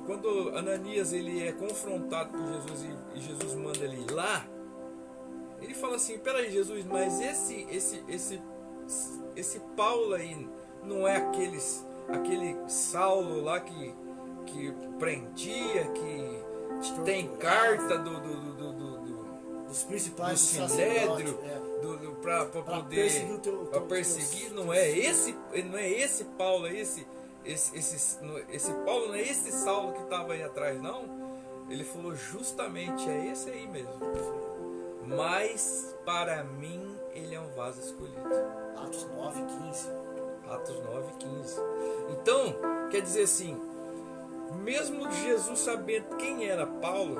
quando Ananias ele é confrontado por Jesus e Jesus manda ele ir lá, ele fala assim: peraí, Jesus, mas esse Paulo aí não é aquele Saulo lá que prendia, que tem carta dos principais, do Sinédrio, para poder perseguir? Não é esse Paulo, esse Paulo, não é esse Saulo que estava aí atrás, não. Ele falou: justamente é esse aí mesmo, mas para mim ele é um vaso escolhido. Atos 9:15. Atos 9:15. Então, quer dizer assim, mesmo Jesus sabendo quem era Paulo,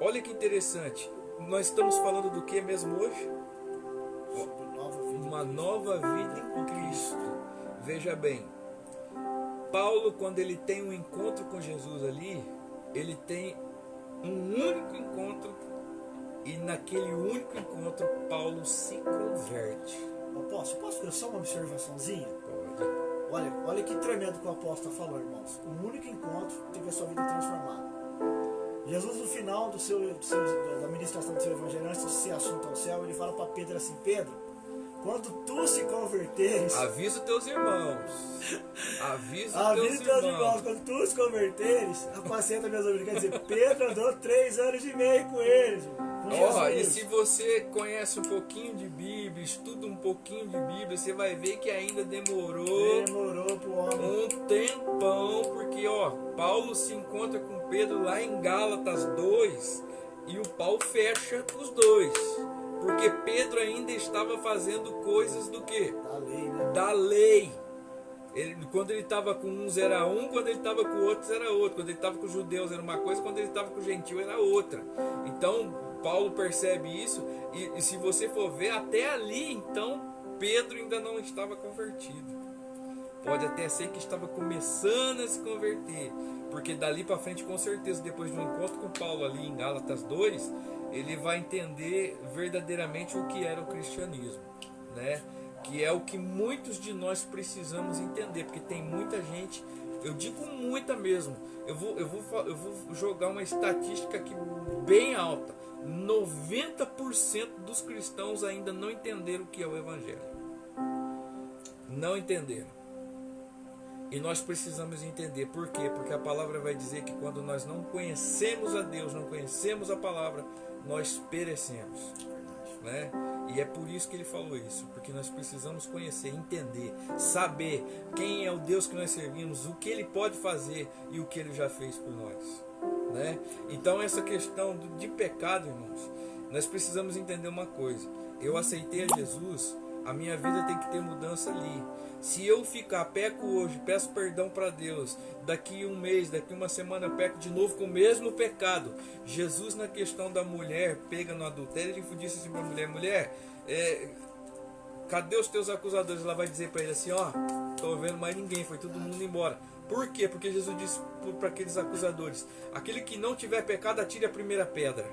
olha que interessante, nós estamos falando do que mesmo hoje? Uma nova vida em Cristo. Veja bem, Paulo, quando ele tem um encontro com Jesus ali, ele tem um único encontro, e naquele único encontro Paulo se converte. Posso fazer só uma observaçãozinha? Pode. Olha que tremendo que o apóstolo falou, irmãos. Um único encontro teve a sua vida transformada. Jesus, no final da ministração do seu evangelho, antes de ser assunto ao céu, ele fala para Pedro assim: Pedro, quando tu se converteres, avisa teus irmãos. Avisa teus irmãos. Quando tu se converteres, apacenta minhas ovelhas. Quer dizer, Pedro andou 3 anos e meio com eles. E se você conhece um pouquinho de Bíblia, estuda um pouquinho de Bíblia, você vai ver que ainda demorou pro homem um tempão, porque Paulo se encontra com Pedro lá em Gálatas 2 e o pau fecha os dois, porque Pedro ainda estava fazendo coisas do quê? Da lei, né? Da lei. Quando ele estava com uns era um, quando ele estava com outros era outro, quando ele estava com os judeus era uma coisa, quando ele estava com o gentil era outra. Então Paulo percebe isso, e se você for ver, até ali, então, Pedro ainda não estava convertido. Pode até ser que estava começando a se converter, porque dali para frente, com certeza, depois de um encontro com Paulo ali em Gálatas 2, ele vai entender verdadeiramente o que era o cristianismo, né? Que é o que muitos de nós precisamos entender, porque tem muita gente, eu digo muita mesmo, eu vou jogar uma estatística aqui bem alta. 90% dos cristãos ainda não entenderam o que é o Evangelho. Não entenderam. E nós precisamos entender. Por quê? Porque a palavra vai dizer que quando nós não conhecemos a Deus, não conhecemos a palavra, nós perecemos, né? E é por isso que ele falou isso, porque nós precisamos conhecer, entender, saber quem é o Deus que nós servimos, o que ele pode fazer e o que ele já fez por nós, né? Então essa questão de pecado, irmãos, nós precisamos entender uma coisa: eu aceitei a Jesus, a minha vida tem que ter mudança ali. Se eu peco hoje, peço perdão para Deus, daqui um mês, daqui uma semana eu peco de novo com o mesmo pecado. Jesus, na questão da mulher pega no adultério, ele disse assim para a mulher, cadê os teus acusadores? Ela vai dizer para ele assim, estou vendo mais ninguém, foi todo mundo embora. Por quê? Porque Jesus disse para aqueles acusadores, aquele que não tiver pecado, atire a primeira pedra.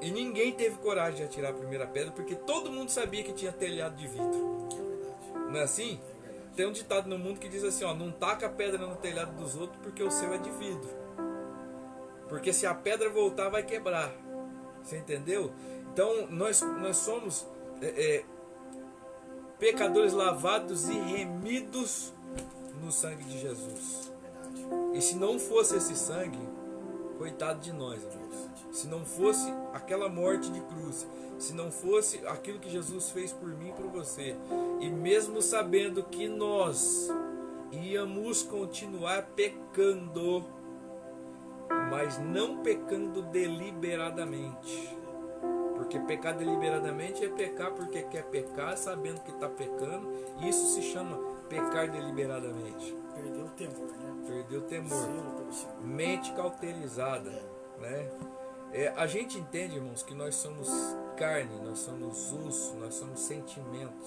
E ninguém teve coragem de atirar a primeira pedra, porque todo mundo sabia que tinha telhado de vidro. Não é assim? Tem um ditado no mundo que diz assim, não taca a pedra no telhado dos outros, porque o seu é de vidro. Porque se a pedra voltar, vai quebrar. Você entendeu? Então, nós somos pecadores lavados e remidos no sangue de Jesus. E se não fosse esse sangue, coitado de nós, irmãos. Se não fosse aquela morte de cruz, se não fosse aquilo que Jesus fez por mim e por você, e mesmo sabendo que nós íamos continuar pecando, mas não pecando deliberadamente, porque pecar deliberadamente é pecar porque quer pecar, sabendo que está pecando, e isso se chama pecar deliberadamente. Perdeu o temor, né? Perdeu o temor. Mente cauterizada, né? A gente entende, irmãos, que nós somos carne, nós somos osso, nós somos sentimentos.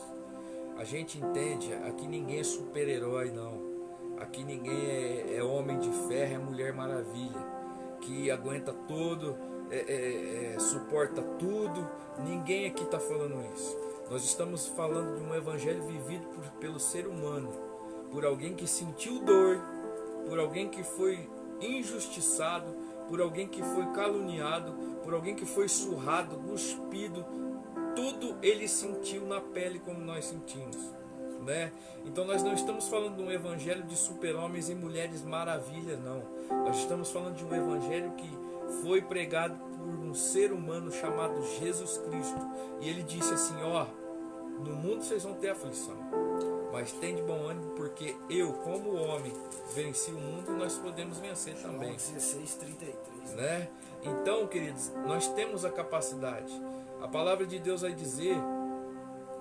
A gente entende, aqui ninguém é super-herói, não. Aqui ninguém é homem de ferro, é mulher maravilha, que aguenta tudo, suporta tudo. Ninguém aqui está falando isso. Nós estamos falando de um evangelho vivido pelo ser humano, por alguém que sentiu dor, por alguém que foi injustiçado, por alguém que foi caluniado, por alguém que foi surrado, cuspido. Tudo ele sentiu na pele como nós sentimos, né? Então nós não estamos falando de um evangelho de super-homens e mulheres maravilhas, não. Nós estamos falando de um evangelho que foi pregado por um ser humano chamado Jesus Cristo. E ele disse assim, no mundo vocês vão ter aflição, mas tem de bom ânimo, porque eu, como homem, venci o mundo, nós podemos vencer também. 16:33, né? Então, queridos, nós temos a capacidade. A palavra de Deus vai dizer,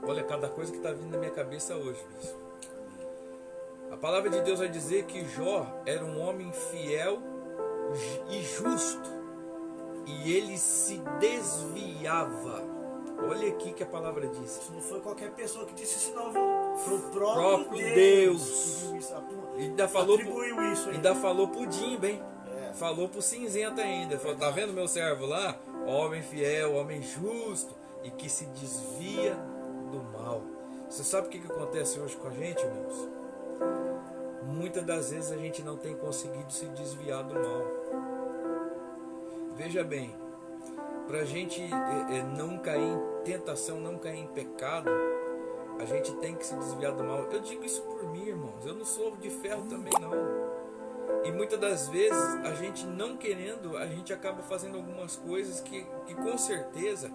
olha cada coisa que está vindo na minha cabeça hoje, bispo. A palavra de Deus vai dizer que Jó era um homem fiel e justo, e ele se desviava. Olha aqui que a palavra diz. Isso não foi qualquer pessoa que disse isso, não, viu? Foi o próprio Deus. Ainda falou isso aí. Ainda falou pro Dimba, hein? Falou pro cinzento ainda. Falou, tá vendo meu servo lá? Homem fiel, homem justo, e que se desvia do mal. Você sabe o que acontece hoje com a gente, irmãos? Muitas das vezes a gente não tem conseguido se desviar do mal. Veja bem, para a gente não cair em tentação, não cair em pecado, a gente tem que se desviar do mal. Eu digo isso por mim, irmãos. Eu não sou de ferro também, não. E muitas das vezes, a gente não querendo, a gente acaba fazendo algumas coisas que com certeza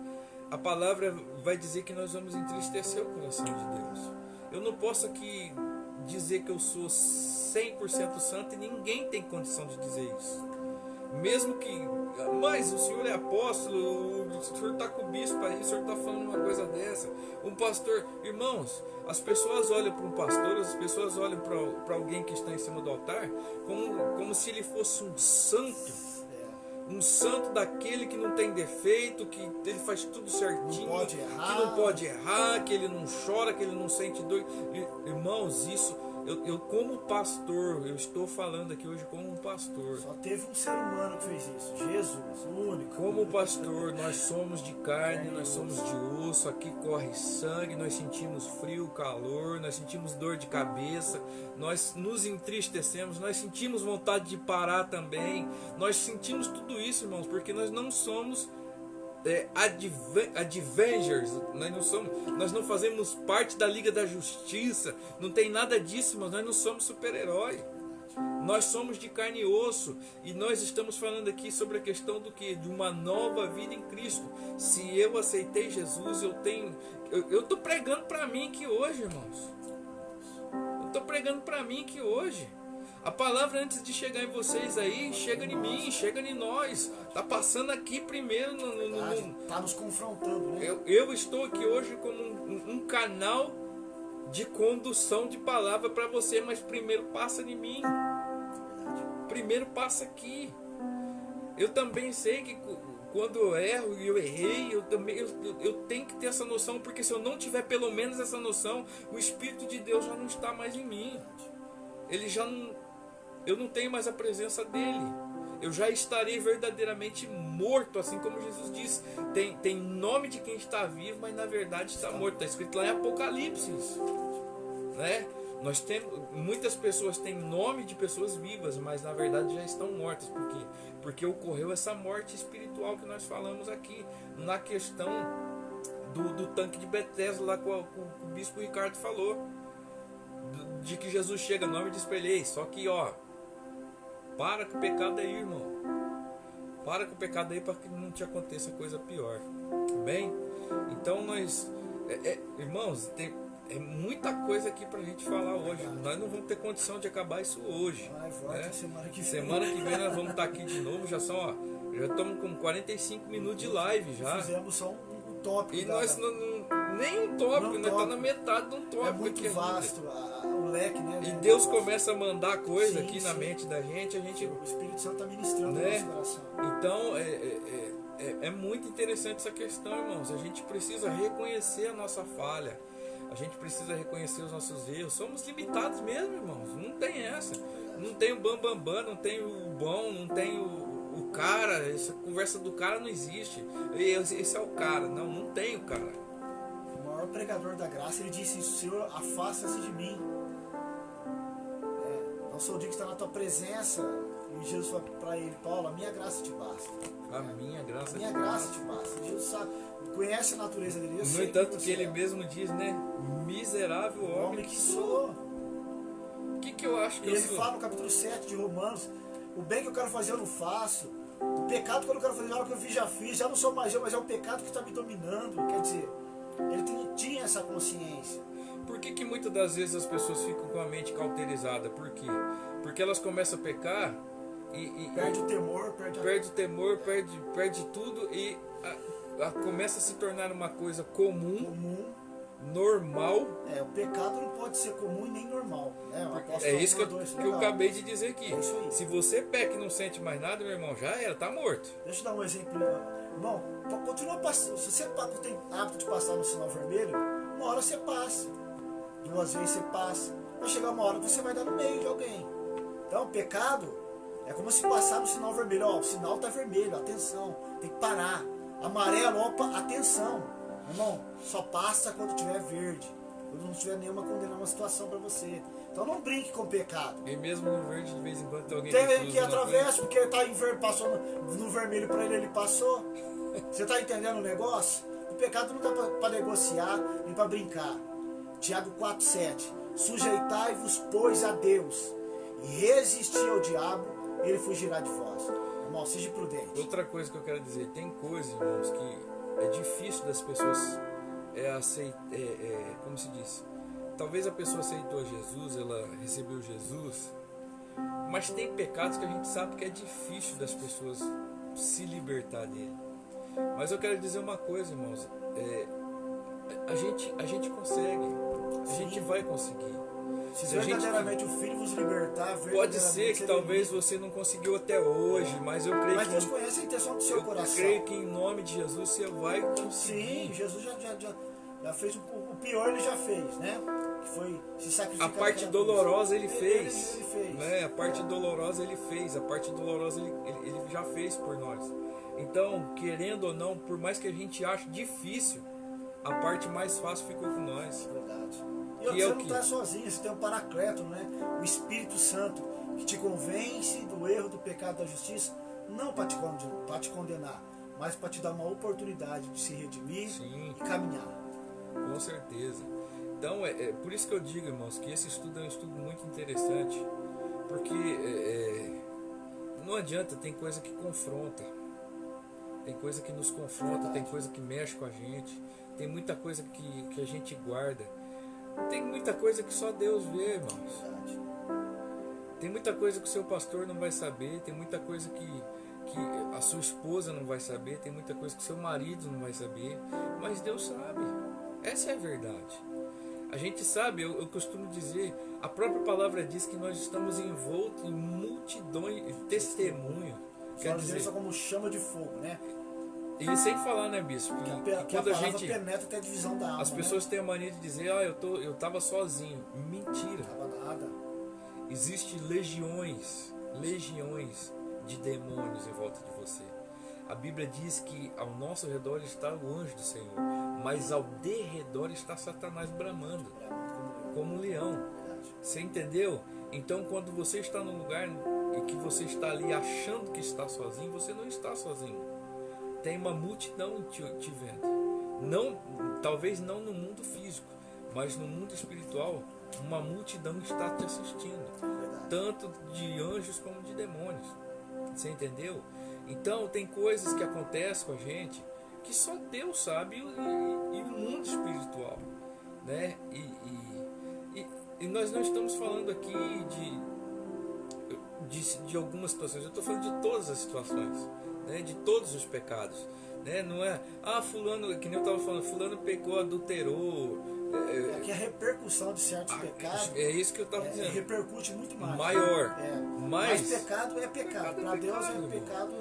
a palavra vai dizer que nós vamos entristecer o coração de Deus. Eu não posso aqui dizer que eu sou 100% santo e ninguém tem condição de dizer isso. Mesmo que, mas o senhor é apóstolo, o senhor está com o bispo aí, o senhor está falando uma coisa dessa. Um pastor, irmãos, as pessoas olham para um pastor, as pessoas olham para alguém que está em cima do altar como se ele fosse um santo daquele que não tem defeito, que ele faz tudo certinho, que não pode errar, que ele não chora, que ele não sente dor. Irmãos, isso, eu como pastor, eu estou falando aqui hoje como um pastor. Só teve um ser humano que fez isso, Jesus, o único. Como pastor, nós somos de carne, nós somos de osso, aqui corre sangue, nós sentimos frio, calor, nós sentimos dor de cabeça, nós nos entristecemos, nós sentimos vontade de parar também, nós sentimos tudo isso, irmãos, porque nós não somos advengers, nós não fazemos parte da Liga da Justiça, não tem nada disso, mas nós não somos super-herói. Nós somos de carne e osso, e nós estamos falando aqui sobre a questão do que? De uma nova vida em Cristo. Se eu aceitei Jesus, eu estou pregando para mim que hoje, irmãos, eu estou pregando para mim que hoje a palavra, antes de chegar em vocês aí, chega em mim, chega em nós. Está passando aqui primeiro. Está nos confrontando, né? Eu estou aqui hoje como um canal de condução de palavra para você, mas primeiro passa em mim. Primeiro passa aqui. Eu também sei que quando eu erro e eu errei, eu tenho que ter essa noção, porque se eu não tiver pelo menos essa noção, o Espírito de Deus já não está mais em mim. Ele já não... Eu não tenho mais a presença dele. Eu já estarei verdadeiramente morto, assim como Jesus disse. Tem nome de quem está vivo, mas na verdade está morto. Está escrito lá em Apocalipse isso, né? Muitas pessoas têm nome de pessoas vivas, mas na verdade já estão mortas. Por quê? Porque ocorreu essa morte espiritual que nós falamos aqui, na questão do tanque de Betesda, lá com o bispo Ricardo falou, de que Jesus chega, nome de espelhei. Só que para com o pecado aí, irmão. Para com o pecado aí, para que não te aconteça coisa pior. Bem? Então nós, irmãos, é muita coisa aqui pra gente falar hoje. Nós não vamos ter condição de acabar isso hoje, né? Semana que vem nós vamos estar aqui de novo. Já estamos com 45 minutos de live já. Fizemos só um tópico. E nós nem um tópico, nós estamos na metade de um tópico. É muito vasto o leque, né? E Deus começa a mandar coisa aqui na mente da gente. O Espírito Santo está ministrando, né, no nosso coração. Então é muito interessante essa questão, irmãos. A gente precisa reconhecer a nossa falha. A gente precisa reconhecer os nossos erros. Somos limitados mesmo, irmãos. Não tem essa. Não tem o bambambam, não tem o bom, não tem o cara. Essa conversa do cara não existe. Esse é o cara. Não tem o cara. O maior pregador da graça, ele disse: Senhor, afasta-se de mim. Não sou digno de estar na tua presença. E Jesus falou para ele: Paulo, a minha graça te basta. A minha graça te basta. Jesus sabe, conhece a natureza dele. No entanto, que ele mesmo diz, né? Miserável homem que sou. O que eu acho que eu sou? Ele fala no capítulo 7 de Romanos: o bem que eu quero fazer eu não faço. O pecado que eu não quero fazer, na hora que eu fiz, já fiz. Já não sou mais eu, mas é o pecado que está me dominando. Quer dizer, ele tinha essa consciência. Por que muitas das vezes as pessoas ficam com a mente cauterizada? Por quê? Porque elas começam a pecar e perde o temor, perde tudo e começa a se tornar uma coisa comum, normal. O pecado não pode ser comum e nem normal, né? É isso que eu acabei de dizer aqui. Se você peca e não sente mais nada, meu irmão, já era, tá morto. Deixa eu dar um exemplo. Irmão, continua passando. Se você tem hábito de passar no sinal vermelho, uma hora você passa. 2 vezes você passa. Vai chegar uma hora que você vai dar no meio de alguém. Então, pecado é como se passar no sinal vermelho. O sinal está vermelho, atenção, tem que parar. Amarelo, opa, atenção. Irmão, só passa quando tiver verde. quando não tiver nenhuma condenação, uma situação para você. Então não brinque com o pecado. E mesmo no verde, de vez em quando tem alguém Tem que cruza na atravessa, porque ele tá passou no vermelho para ele passou. Você está entendendo o negócio? O pecado não dá para negociar nem para brincar. Tiago 4,7: Sujeitai-vos, pois, a Deus, e resisti ao diabo, ele fugirá de vós. Irmão, seja prudente. Outra coisa que eu quero dizer, tem coisas, irmãos, que é difícil das pessoas aceitar, como se diz? Talvez a pessoa aceitou Jesus, ela recebeu Jesus, mas tem pecados que a gente sabe que é difícil das pessoas se libertar dele. Mas eu quero dizer uma coisa, irmãos, a gente consegue, a gente vai conseguir. Se verdadeiramente o Filho vos libertar, pode ser que talvez você não conseguiu até hoje, mas eu creio mas que Deus conhece a intenção do seu coração. Eu creio que em nome de Jesus você vai conseguir. Sim, Jesus já fez o pior, ele já fez, né? Que foi se sacrificar. A parte dolorosa ele fez, ele fez. Né? A parte dolorosa ele fez, a parte dolorosa ele já fez por nós. Então, querendo ou não, por mais que a gente ache difícil, a parte mais fácil ficou com nós. É verdade. E você não está sozinho, você tem um paracleto, né? O Espírito Santo, que te convence do erro, do pecado, da justiça, não para te condenar, mas para te dar uma oportunidade de se redimir. Sim. E caminhar. Com certeza. Então, é por isso que eu digo, irmãos, que esse estudo é um estudo muito interessante, porque não adianta, tem coisa que confronta, tem coisa que nos confronta, tem coisa que mexe com a gente, tem muita coisa que a gente guarda, tem muita coisa que só Deus vê, irmãos. Tem muita coisa que o seu pastor não vai saber, tem muita coisa que a sua esposa não vai saber, tem muita coisa que o seu marido não vai saber, mas Deus sabe. Essa é a verdade. A gente sabe, eu costumo dizer, a própria palavra diz que nós estamos envoltos em multidões de testemunhos. Quer dizer, só como chama de fogo, né? E sem falar, né, bispo? Que quando a gente penetra até a divisão da alma. As pessoas têm a mania de dizer, eu estava sozinho. Mentira. Não estava nada. Existem legiões de demônios em volta de você. A Bíblia diz que ao nosso redor está o anjo do Senhor, mas ao derredor está Satanás bramando, como um leão. Você entendeu? Então, quando você está num lugar e que você está ali achando que está sozinho, você não está sozinho. Tem uma multidão te vendo. Não, talvez não no mundo físico, mas no mundo espiritual, uma multidão está te assistindo, tanto de anjos como de demônios. Você entendeu? Então tem coisas que acontecem com a gente que só Deus sabe e o mundo espiritual, né? E nós não estamos falando aqui de algumas situações. Eu estou falando de todas as situações, né? De todos os pecados, né? Não é fulano, que nem eu estava falando, fulano pecou, adulterou. Que a repercussão de certos pecados é isso que eu estava dizendo, repercute muito mais. Maior. Mas pecado é pecado. Para Deus é pecado.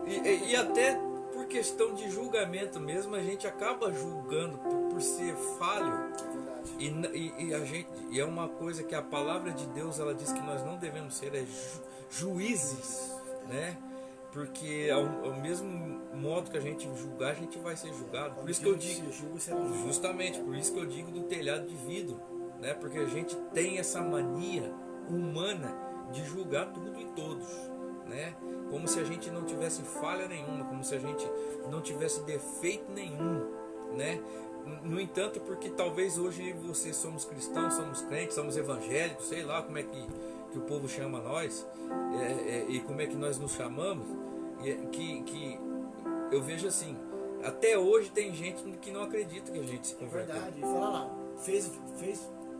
E até por questão de julgamento mesmo, a gente acaba julgando por ser falho. E é uma coisa que a palavra de Deus ela diz que nós não devemos ser juízes, né? Porque ao mesmo modo que a gente julgar, a gente vai ser julgado. Por isso que eu digo, justamente por isso que eu digo do telhado de vidro, né? Porque a gente tem essa mania humana de julgar tudo e todos, né? Como se a gente não tivesse falha nenhuma, como se a gente não tivesse defeito nenhum, né? No entanto, porque talvez hoje você somos cristãos, somos crentes, somos evangélicos, sei lá como é que o povo chama nós, e como é que nós nos chamamos, que eu vejo assim, até hoje tem gente que não acredita que a gente se converteu. Verdade, fala lá, fez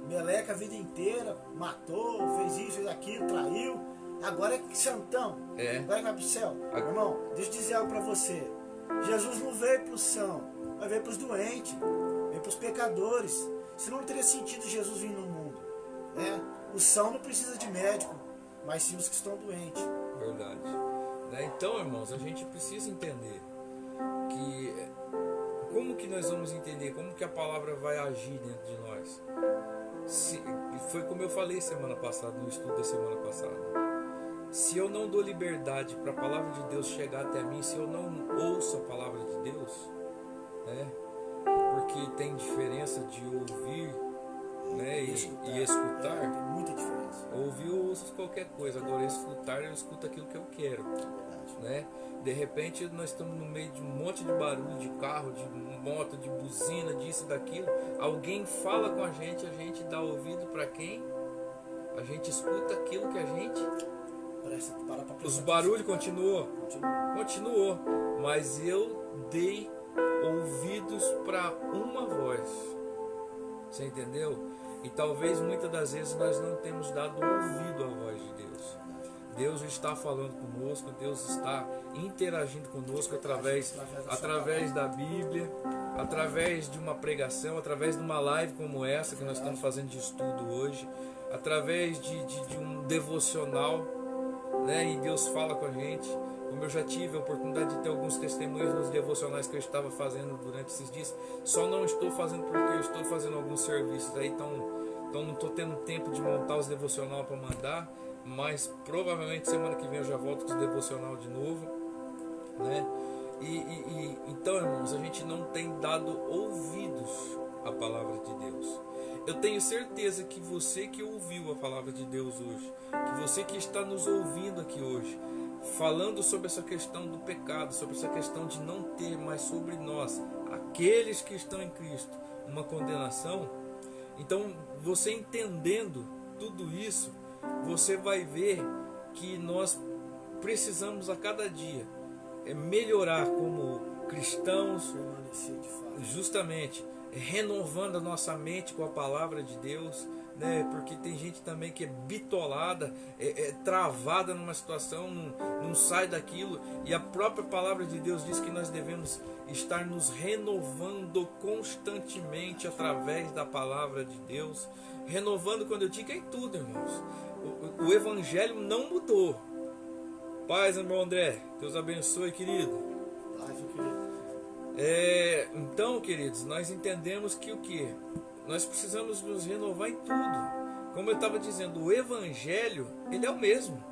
meleca a vida inteira, matou, fez isso, fez aquilo, traiu, agora é santão, agora vai pro céu. Irmão, deixa eu dizer algo pra você, Jesus não veio pro são, mas veio pros doentes, veio pros pecadores, senão não teria sentido Jesus vir no mundo, né? O são não precisa de médico, mas sim os que estão doentes. Verdade. Então, irmãos, a gente precisa entender que como que nós vamos entender, como que a palavra vai agir dentro de nós. Foi como eu falei semana passada, no estudo da semana passada. Se eu não dou liberdade para a palavra de Deus chegar até mim, se eu não ouço a palavra de Deus, né? Porque tem diferença de ouvir né? E Tem escutar. muita diferença. Ouvir eu ouço qualquer coisa, agora escutar eu escuto aquilo que eu quero, Verdade. né? De repente nós estamos no meio de um monte de barulho, de carro, de moto, de buzina, disso e daquilo. Alguém fala com a gente dá ouvido para quem? A gente escuta aquilo que a gente... Os barulhos continuou, mas eu dei ouvidos para uma voz. Você entendeu? E talvez muitas das vezes nós não temos dado ouvido à voz de Deus. Deus está falando conosco, Deus está interagindo conosco através da Bíblia, através de uma pregação, através de uma live como essa que nós estamos fazendo de estudo hoje, através de um devocional, né? E Deus fala com a gente. Como eu já tive a oportunidade de ter alguns testemunhos nos devocionais que eu estava fazendo durante esses dias, só não estou fazendo porque eu estou fazendo alguns serviços aí, então não estou tendo tempo de montar os devocional para mandar, mas provavelmente semana que vem eu já volto com os devocional de novo, né? Então, irmãos, a gente não tem dado ouvidos à palavra de Deus. Eu tenho certeza que você que ouviu a palavra de Deus hoje, que você que está nos ouvindo aqui hoje, falando sobre essa questão do pecado, sobre essa questão de não ter mais sobre nós, aqueles que estão em Cristo, uma condenação. Então, você entendendo tudo isso, você vai ver que nós precisamos a cada dia melhorar como cristãos, justamente renovando a nossa mente com a palavra de Deus, né? Porque tem gente também que é bitolada, travada numa situação, não sai daquilo, e a própria palavra de Deus diz que nós devemos estar nos renovando constantemente através da palavra de Deus. Renovando, quando eu digo, é em tudo, irmãos. O evangelho não mudou. Paz, irmão André, Deus abençoe, querido. Paz, meu querido. Então, queridos, nós entendemos que o que? Nós precisamos nos renovar em tudo. Como eu estava dizendo, o evangelho, ele é o mesmo.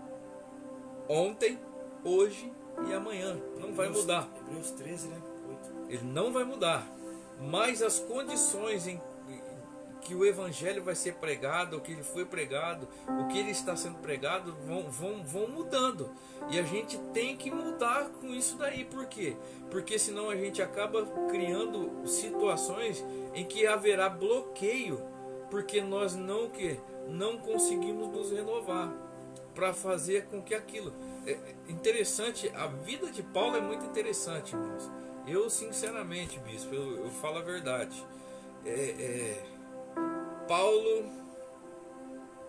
Ontem, hoje e amanhã. Não vai mudar. Hebreus 13, né? 8. Ele não vai mudar. Mas as condições em que o evangelho vai ser pregado, o que ele foi pregado, o que ele está sendo pregado, vão mudando. E a gente tem que mudar com isso daí. Por quê? Porque senão a gente acaba criando situações em que haverá bloqueio, porque nós não conseguimos nos renovar para fazer com que aquilo... interessante, a vida de Paulo é muito interessante, irmãos. Eu, sinceramente, bispo, eu falo a verdade.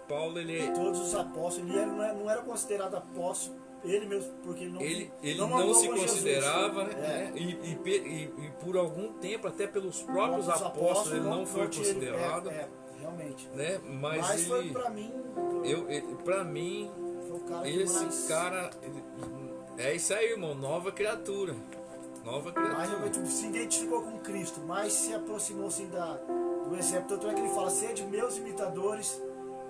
Paulo, ele... Todos os apóstolos, ele não era considerado apóstolo, ele mesmo, porque ele não se considerava, né? E por algum tempo, até pelos próprios apóstolos, ele não foi considerado. Realmente. Né? Mas foi para mim... Para mim, esse cara... É isso aí, irmão, nova criatura. Mais realmente se identificou com Cristo, mas se aproximou assim do exemplo. Tanto é que ele fala, sede meus imitadores,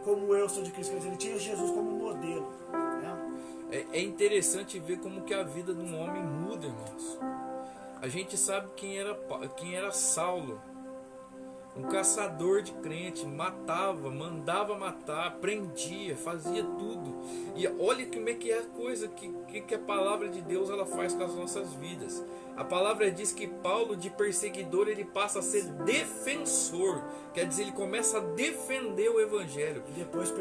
como eu sou de Cristo. Quer dizer, ele tinha Jesus como modelo, né? É interessante ver como que a vida de um homem muda, irmãos. A gente sabe quem era Saulo. Um caçador de crente, matava, mandava matar, prendia, fazia tudo. E olha como é que é a coisa que a palavra de Deus ela faz com as nossas vidas. A palavra diz que Paulo, de perseguidor, ele passa a ser defensor. Quer dizer, ele começa a defender o evangelho. E depois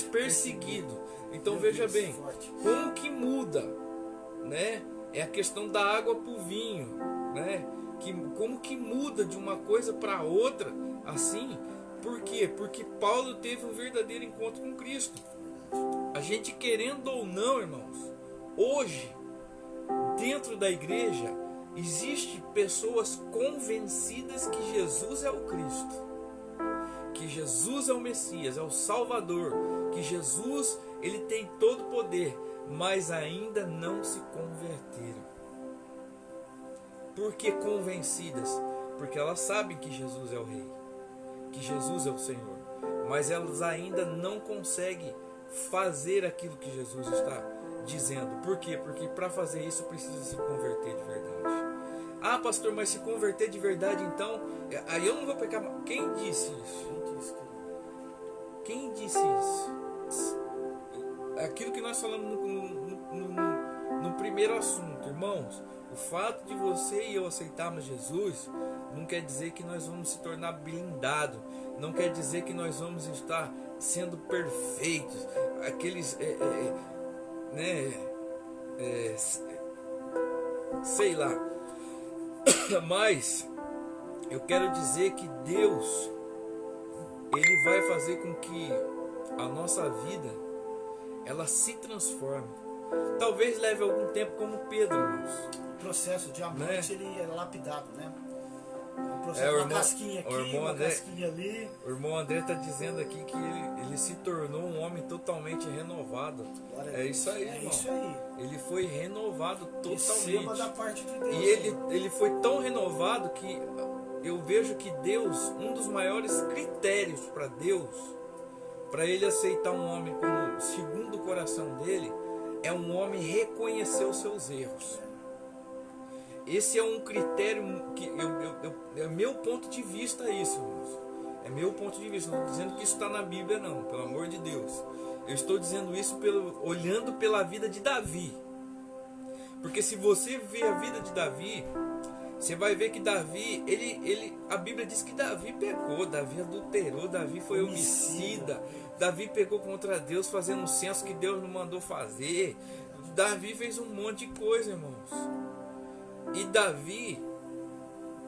perseguido. Então veja bem, como que muda, né? É a questão da água para o vinho, né? Como que muda de uma coisa para outra assim? Por quê? Porque Paulo teve um verdadeiro encontro com Cristo. A gente, querendo ou não, irmãos, hoje dentro da igreja existe pessoas convencidas que Jesus é o Cristo, que Jesus é o Messias, é o Salvador, que Jesus ele tem todo o poder, mas ainda não se converteram. Por que convencidas? Porque elas sabem que Jesus é o Rei, que Jesus é o Senhor, mas elas ainda não conseguem fazer aquilo que Jesus está dizendo. Por quê? Porque para fazer isso precisa se converter de verdade. Ah, pastor, mas se converter de verdade, então, aí eu não vou pecar. Quem disse isso? Quem disse isso? Aquilo que nós falamos no primeiro assunto, irmãos. O fato de você e eu aceitarmos Jesus não quer dizer que nós vamos se tornar blindados. Não quer dizer que nós vamos estar sendo perfeitos. Aqueles, sei lá. Mas eu quero dizer que Deus, Ele vai fazer com que a nossa vida ela se transforme. Talvez leve algum tempo, como Pedro, irmãos. O processo de diamante, ele é lapidado, né? O processo, o uma irmão, casquinha aqui, uma casquinha ali. O irmão André está dizendo aqui que ele se tornou um homem totalmente renovado. É isso aí, irmão. Isso aí. Ele foi renovado totalmente. Receba da parte de Deus. E ele foi tão renovado que eu vejo que Deus, um dos maiores critérios para Deus, para Ele aceitar um homem como segundo o coração dele, é um homem reconhecer os seus erros. Esse é um critério que é meu ponto de vista isso, irmãos. É meu ponto de vista. Não estou dizendo que isso está na Bíblia, não, pelo amor de Deus. Eu estou dizendo isso olhando pela vida de Davi. Porque se você vê a vida de Davi, você vai ver que Davi, a Bíblia diz que Davi pecou, Davi adulterou, Davi foi homicida, Davi pecou contra Deus fazendo um censo que Deus não mandou fazer. Davi fez um monte de coisa, irmãos. E Davi,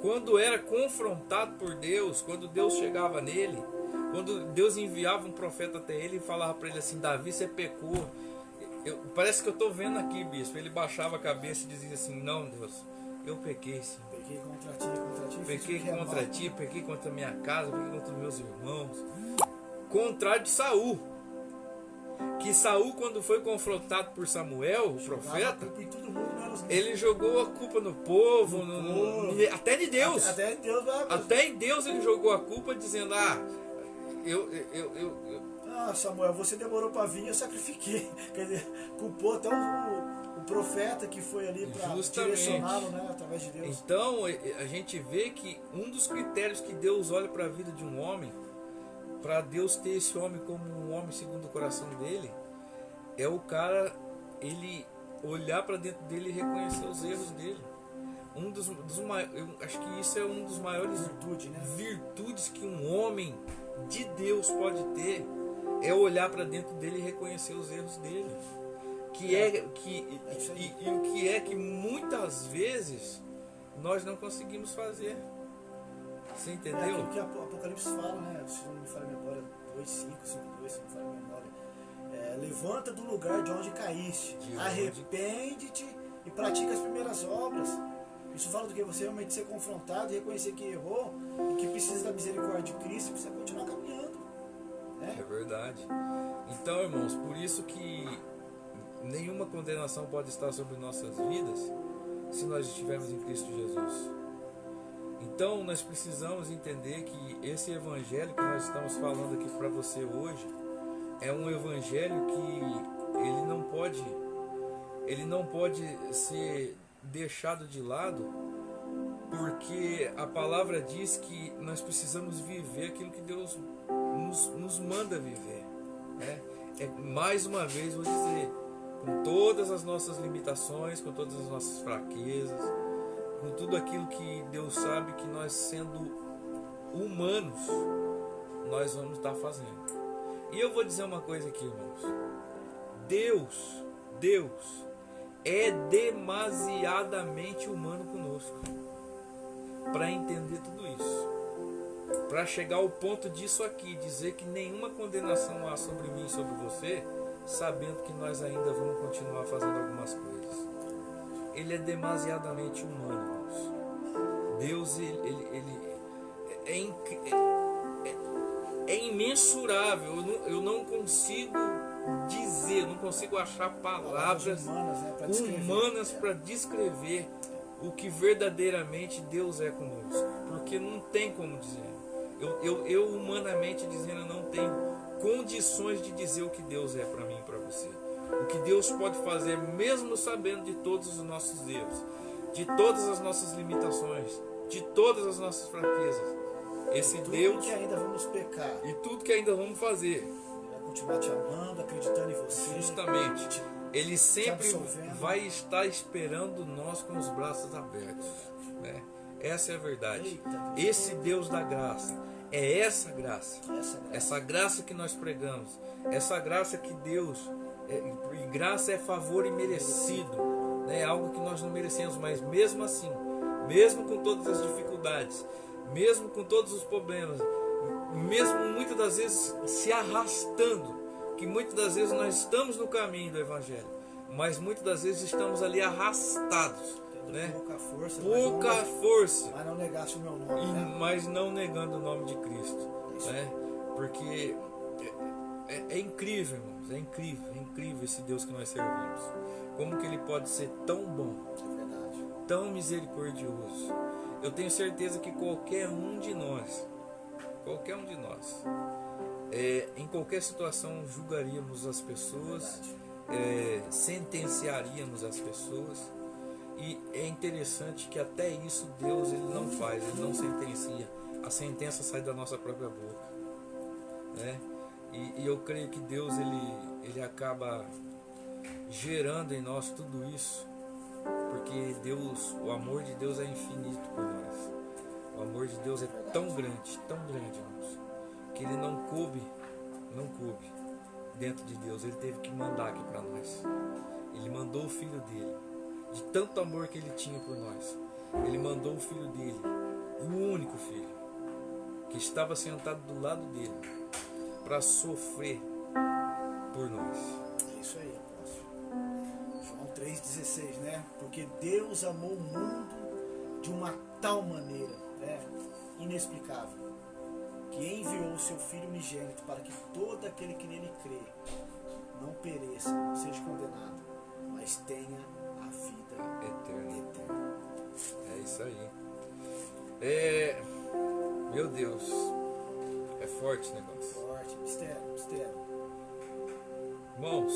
quando era confrontado por Deus, quando Deus chegava nele, quando Deus enviava um profeta até ele e falava para ele assim: Davi, você pecou. Parece que eu estou vendo aqui, bispo. Ele baixava a cabeça e dizia assim: não, Deus, eu pequei sim. Pequei contra ti, pequei contra ti, pequei contra a minha casa, pequei contra os meus irmãos. Contrário de Saul. Que Saul, quando foi confrontado por Samuel, o profeta, ele jogou a culpa no povo, até de Deus. Até em Deus ele jogou a culpa, dizendo: Samuel, você demorou para vir, eu sacrifiquei. Quer dizer, culpou até o profeta que foi ali para direcioná-lo, né, através de Deus. Então a gente vê que um dos critérios que Deus olha para a vida de um homem, para Deus ter esse homem como um homem segundo o coração dele, é o cara, ele olhar para dentro dele e reconhecer os erros dele. Eu acho que isso é um dos maiores virtudes que um homem de Deus pode ter, é olhar para dentro dele e reconhecer os erros dele. E o que é que muitas vezes nós não conseguimos fazer. Você entendeu? É aquilo que o Apocalipse fala, né? Se não me falha a memória, 2:5, 5:2, se não me falha a memória. Levanta do lugar de onde caíste, arrepende-te e pratica as primeiras obras. Isso fala do que? Você realmente ser confrontado e reconhecer que errou e que precisa da misericórdia de Cristo e precisa continuar caminhando. Né? É verdade. Então, irmãos, por isso que nenhuma condenação pode estar sobre nossas vidas se nós estivermos em Cristo Jesus. Então nós precisamos entender que esse evangelho que nós estamos falando aqui para você hoje é um evangelho que ele não pode ser deixado de lado, porque a palavra diz que nós precisamos viver aquilo que Deus nos manda viver, né? Mais uma vez vou dizer, com todas as nossas limitações, com todas as nossas fraquezas, com tudo aquilo que Deus sabe que nós, sendo humanos, nós vamos estar fazendo. E eu vou dizer uma coisa aqui, irmãos. Deus é demasiadamente humano conosco para entender tudo isso. Para chegar ao ponto disso aqui, dizer que nenhuma condenação há sobre mim e sobre você, sabendo que nós ainda vamos continuar fazendo algumas coisas. Ele é demasiadamente humano, irmãos. Deus, ele é imensurável. Eu não consigo dizer, não consigo achar palavras humanas para descrever o que verdadeiramente Deus é conosco. Porque não tem como dizer. Eu humanamente dizendo, eu não tenho condições de dizer o que Deus é para mim e para você. O que Deus pode fazer, mesmo sabendo de todos os nossos erros, de todas as nossas limitações, de todas as nossas fraquezas. Esse Tudo Deus que ainda vamos pecar, e tudo que ainda vamos fazer, Ele vai continuar te amando, acreditando em você. justamente, Ele sempre absorvendo. vai estar esperando nós com os braços abertos, né? Essa é a verdade. Eita Deus. Esse Deus da graça, é essa graça. Essa graça. Essa graça que nós pregamos, essa graça que Deus, e graça é favor imerecido, né? É algo que nós não merecemos, mas mesmo assim, mesmo com todas as dificuldades, mesmo com todos os problemas, mesmo muitas das vezes se arrastando, que muitas das vezes nós estamos no caminho do Evangelho, mas muitas das vezes estamos ali arrastados, Tendo né? pouca força, Pouca força, mas não negasse o meu nome, né? mas não negando o nome de Cristo, né? Porque é incrível, irmãos, é incrível esse Deus que nós servimos. Como que Ele pode ser tão bom, É verdade. tão misericordioso? Eu tenho certeza que qualquer um de nós, em qualquer situação julgaríamos as pessoas, sentenciaríamos as pessoas. E é interessante que até isso Deus ele não faz, Ele não sentencia. A sentença sai da nossa própria boca, né? E eu creio que Deus ele acaba gerando em nós tudo isso, porque o amor de Deus é infinito por nós. O amor de Deus é tão grande, irmãos, que Ele não coube dentro de Deus. Ele teve que mandar aqui para nós. Ele mandou o Filho dele. De tanto amor que Ele tinha por nós, Ele mandou o Filho dele, o único Filho, que estava sentado do lado dele, para sofrer por nós. É isso aí, apóstolo. João 3,16, né? Porque Deus amou o mundo de uma tal maneira, né? Inexplicável, que enviou o seu Filho unigênito para que todo aquele que nele crê não pereça, não seja condenado, mas tenha a vida eterna. É isso aí. Meu Deus, é forte o negócio. Forte, mistério. Irmãos,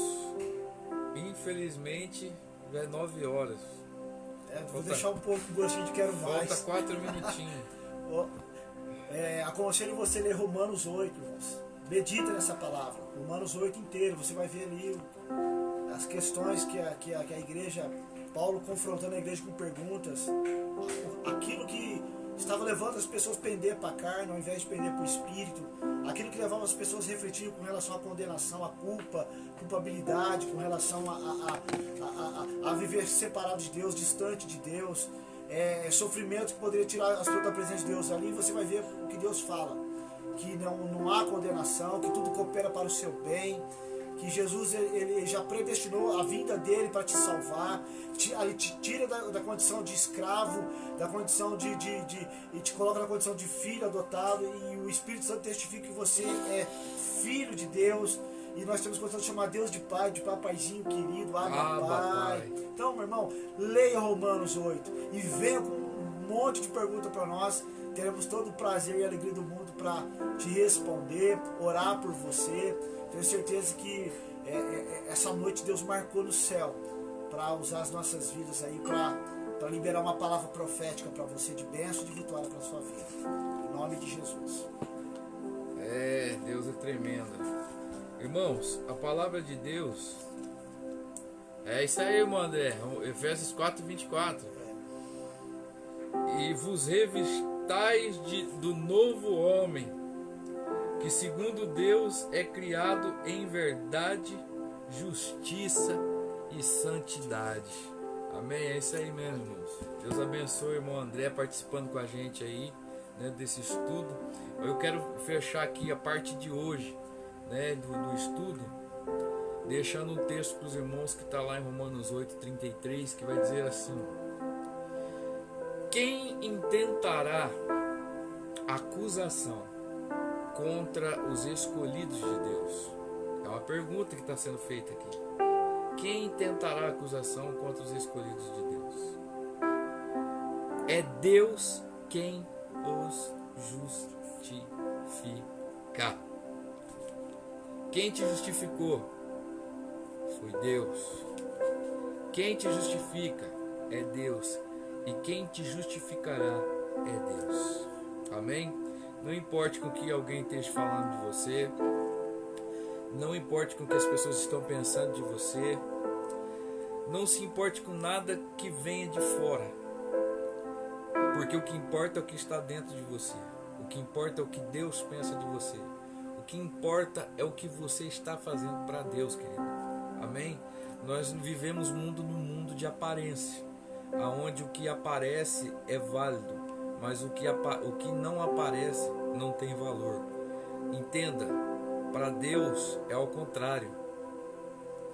infelizmente já é 9 horas. Vou deixar um pouco o gostinho de quero mais. Falta 4 minutinhos. Aconselho você a ler Romanos 8, irmãos. Medita nessa palavra. Romanos 8 inteiro. Você vai ver ali as questões que a igreja, Paulo confrontando a igreja com perguntas. Aquilo que estava levando as pessoas a pender para a carne ao invés de pender para o espírito. Aquilo que levava as pessoas a refletir com relação à condenação, à culpa, culpabilidade, com relação a viver separado de Deus, distante de Deus. Sofrimento que poderia tirar as pessoas da presença de Deus. Ali você vai ver o que Deus fala, que não há condenação, que tudo coopera para o seu bem, que Jesus ele já predestinou a vinda dele para te salvar, ele te tira da condição de escravo, da condição e te coloca na condição de filho adotado, e o Espírito Santo testifica que você é filho de Deus. E nós temos condição de chamar Deus de Pai, paizinho querido, Abba Pai. Então, meu irmão, leia Romanos 8 e venha com um monte de perguntas para nós. Teremos todo o prazer e a alegria do mundo para te responder, orar por você. Tenho certeza que essa noite Deus marcou no céu para usar as nossas vidas aí, para liberar uma palavra profética para você de bênção e de vitória para a sua vida. Em nome de Jesus. Deus é tremendo. Irmãos, a palavra de Deus é isso aí, irmão André. Efésios 4:24. E vos revistais do novo homem, que segundo Deus é criado em verdade, justiça e santidade. Amém? É isso aí mesmo, irmãos. Deus abençoe o irmão André participando com a gente aí, né, desse estudo. Eu quero fechar aqui a parte de hoje, né, do estudo, deixando um texto para os irmãos que está lá em Romanos 8:33, que vai dizer assim: quem intentará acusação contra os escolhidos de Deus? É uma pergunta que está sendo feita aqui. Quem intentará acusação contra os escolhidos de Deus? É Deus quem os justifica. Quem te justificou? Foi Deus. Quem te justifica? É Deus. e quem te justificará é Deus. Amém? Não importe com o que alguém esteja falando de você, não importe com o que as pessoas estão pensando de você, não se importe com nada que venha de fora, porque o que importa é o que está dentro de você, o que importa é o que Deus pensa de você, o que importa é o que você está fazendo para Deus, querido. Amém? Nós vivemos num mundo de aparência, aonde o que aparece é válido, mas o que não aparece não tem valor. Entenda, para Deus é ao contrário.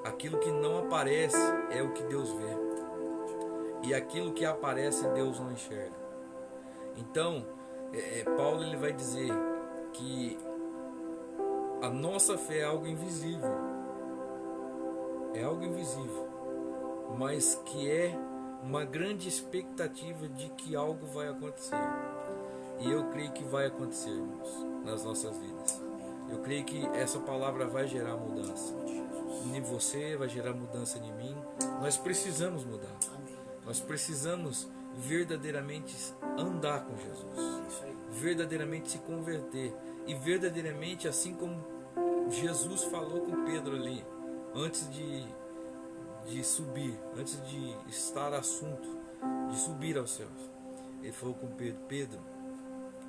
Aquilo que não aparece é o que Deus vê, e aquilo que aparece Deus não enxerga. Então, Paulo ele vai dizer que a nossa fé é algo invisível, mas que é uma grande expectativa de que algo vai acontecer. E eu creio que vai acontecer, irmãos, nas nossas vidas. Eu creio que essa palavra vai gerar mudança em você, vai gerar mudança em mim. Nós precisamos mudar. Nós precisamos verdadeiramente andar com Jesus, verdadeiramente se converter, e verdadeiramente, assim como Jesus falou com Pedro ali, antes de subir, antes de estar assunto de subir aos céus, ele falou com Pedro: Pedro,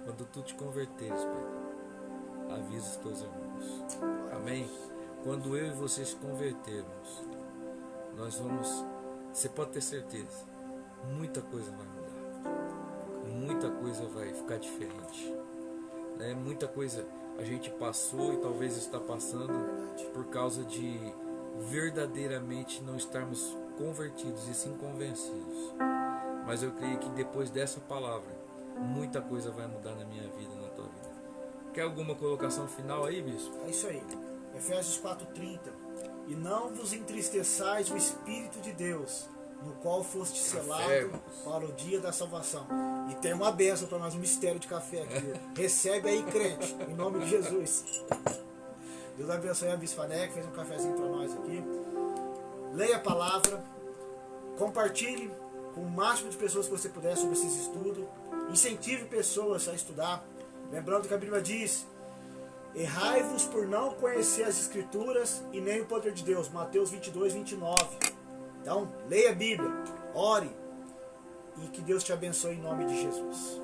quando tu te converteres, Pedro, avisa os teus irmãos. Amém? Quando eu e você se convertermos, você pode ter certeza, muita coisa vai mudar, muita coisa vai ficar diferente, né? Muita coisa a gente passou e talvez está passando por causa de verdadeiramente não estarmos convertidos e sim convencidos. Mas eu creio que depois dessa palavra, muita coisa vai mudar na minha vida e na tua vida. Quer alguma colocação final aí, bispo? É isso aí. Efésios 4:30. E não vos entristeçais o Espírito de Deus, no qual foste selado para o dia da salvação. E tem uma bênção para nós, um mistério de café aqui. Recebe aí, crente, em nome de Jesus. Deus abençoe a Bispa Neca, fez um cafezinho para nós aqui. Leia a palavra, compartilhe com o máximo de pessoas que você puder sobre esses estudos. Incentive pessoas a estudar. Lembrando que a Bíblia diz: errai-vos por não conhecer as Escrituras e nem o poder de Deus. Mateus 22:29. Então, leia a Bíblia, ore, e que Deus te abençoe em nome de Jesus.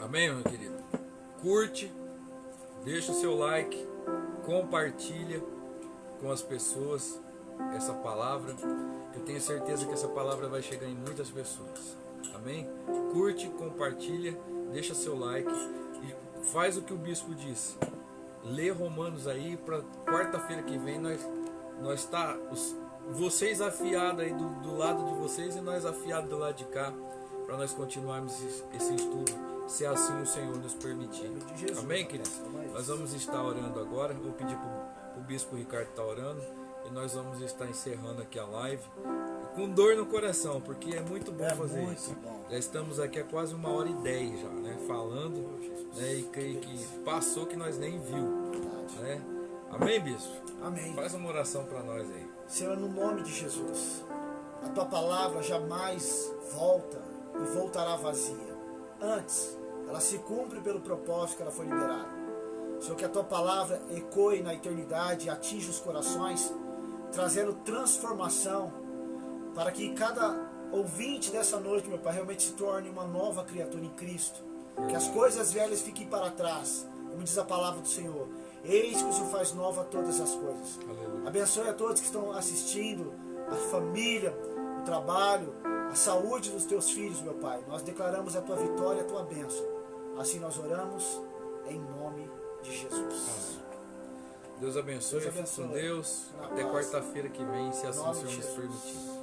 Amém, meu querido? Curte, deixa o seu like, compartilha com as pessoas essa palavra. Eu tenho certeza que essa palavra vai chegar em muitas pessoas. Amém? Curte, compartilha, deixa seu like e faz o que o bispo disse. Lê Romanos aí, para quarta-feira que vem nós tá vocês afiados aí do lado de vocês e nós afiados do lado de cá, para nós continuarmos esse estudo, se assim o Senhor nos permitir. Amém, queridos? Nós vamos estar orando agora. Vou pedir para o bispo Ricardo estar orando, e nós vamos estar encerrando aqui a live com dor no coração, porque é muito bom fazer isso. Já estamos aqui há quase 1h10 já, né, falando, né, e creio que passou que nós nem viu, né? Amém, bispo? Amém. Faz uma oração para nós aí. Senhor, no nome de Jesus, a tua palavra jamais volta e voltará vazia. Antes, ela se cumpre pelo propósito que ela foi liberada. Senhor, que a tua palavra ecoe na eternidade e atinja os corações, trazendo transformação, para que cada ouvinte dessa noite, meu Pai, realmente se torne uma nova criatura em Cristo. Que as coisas velhas fiquem para trás. Como diz a palavra do Senhor: eis que o Senhor faz nova todas as coisas. Aleluia. Abençoe a todos que estão assistindo, a família, o trabalho, a saúde dos teus filhos, meu Pai. Nós declaramos a tua vitória, a tua bênção. Assim nós oramos em nome de Jesus. Deus abençoe. Fique com Deus. Até quarta-feira que vem, se assim o Senhor nos permitir.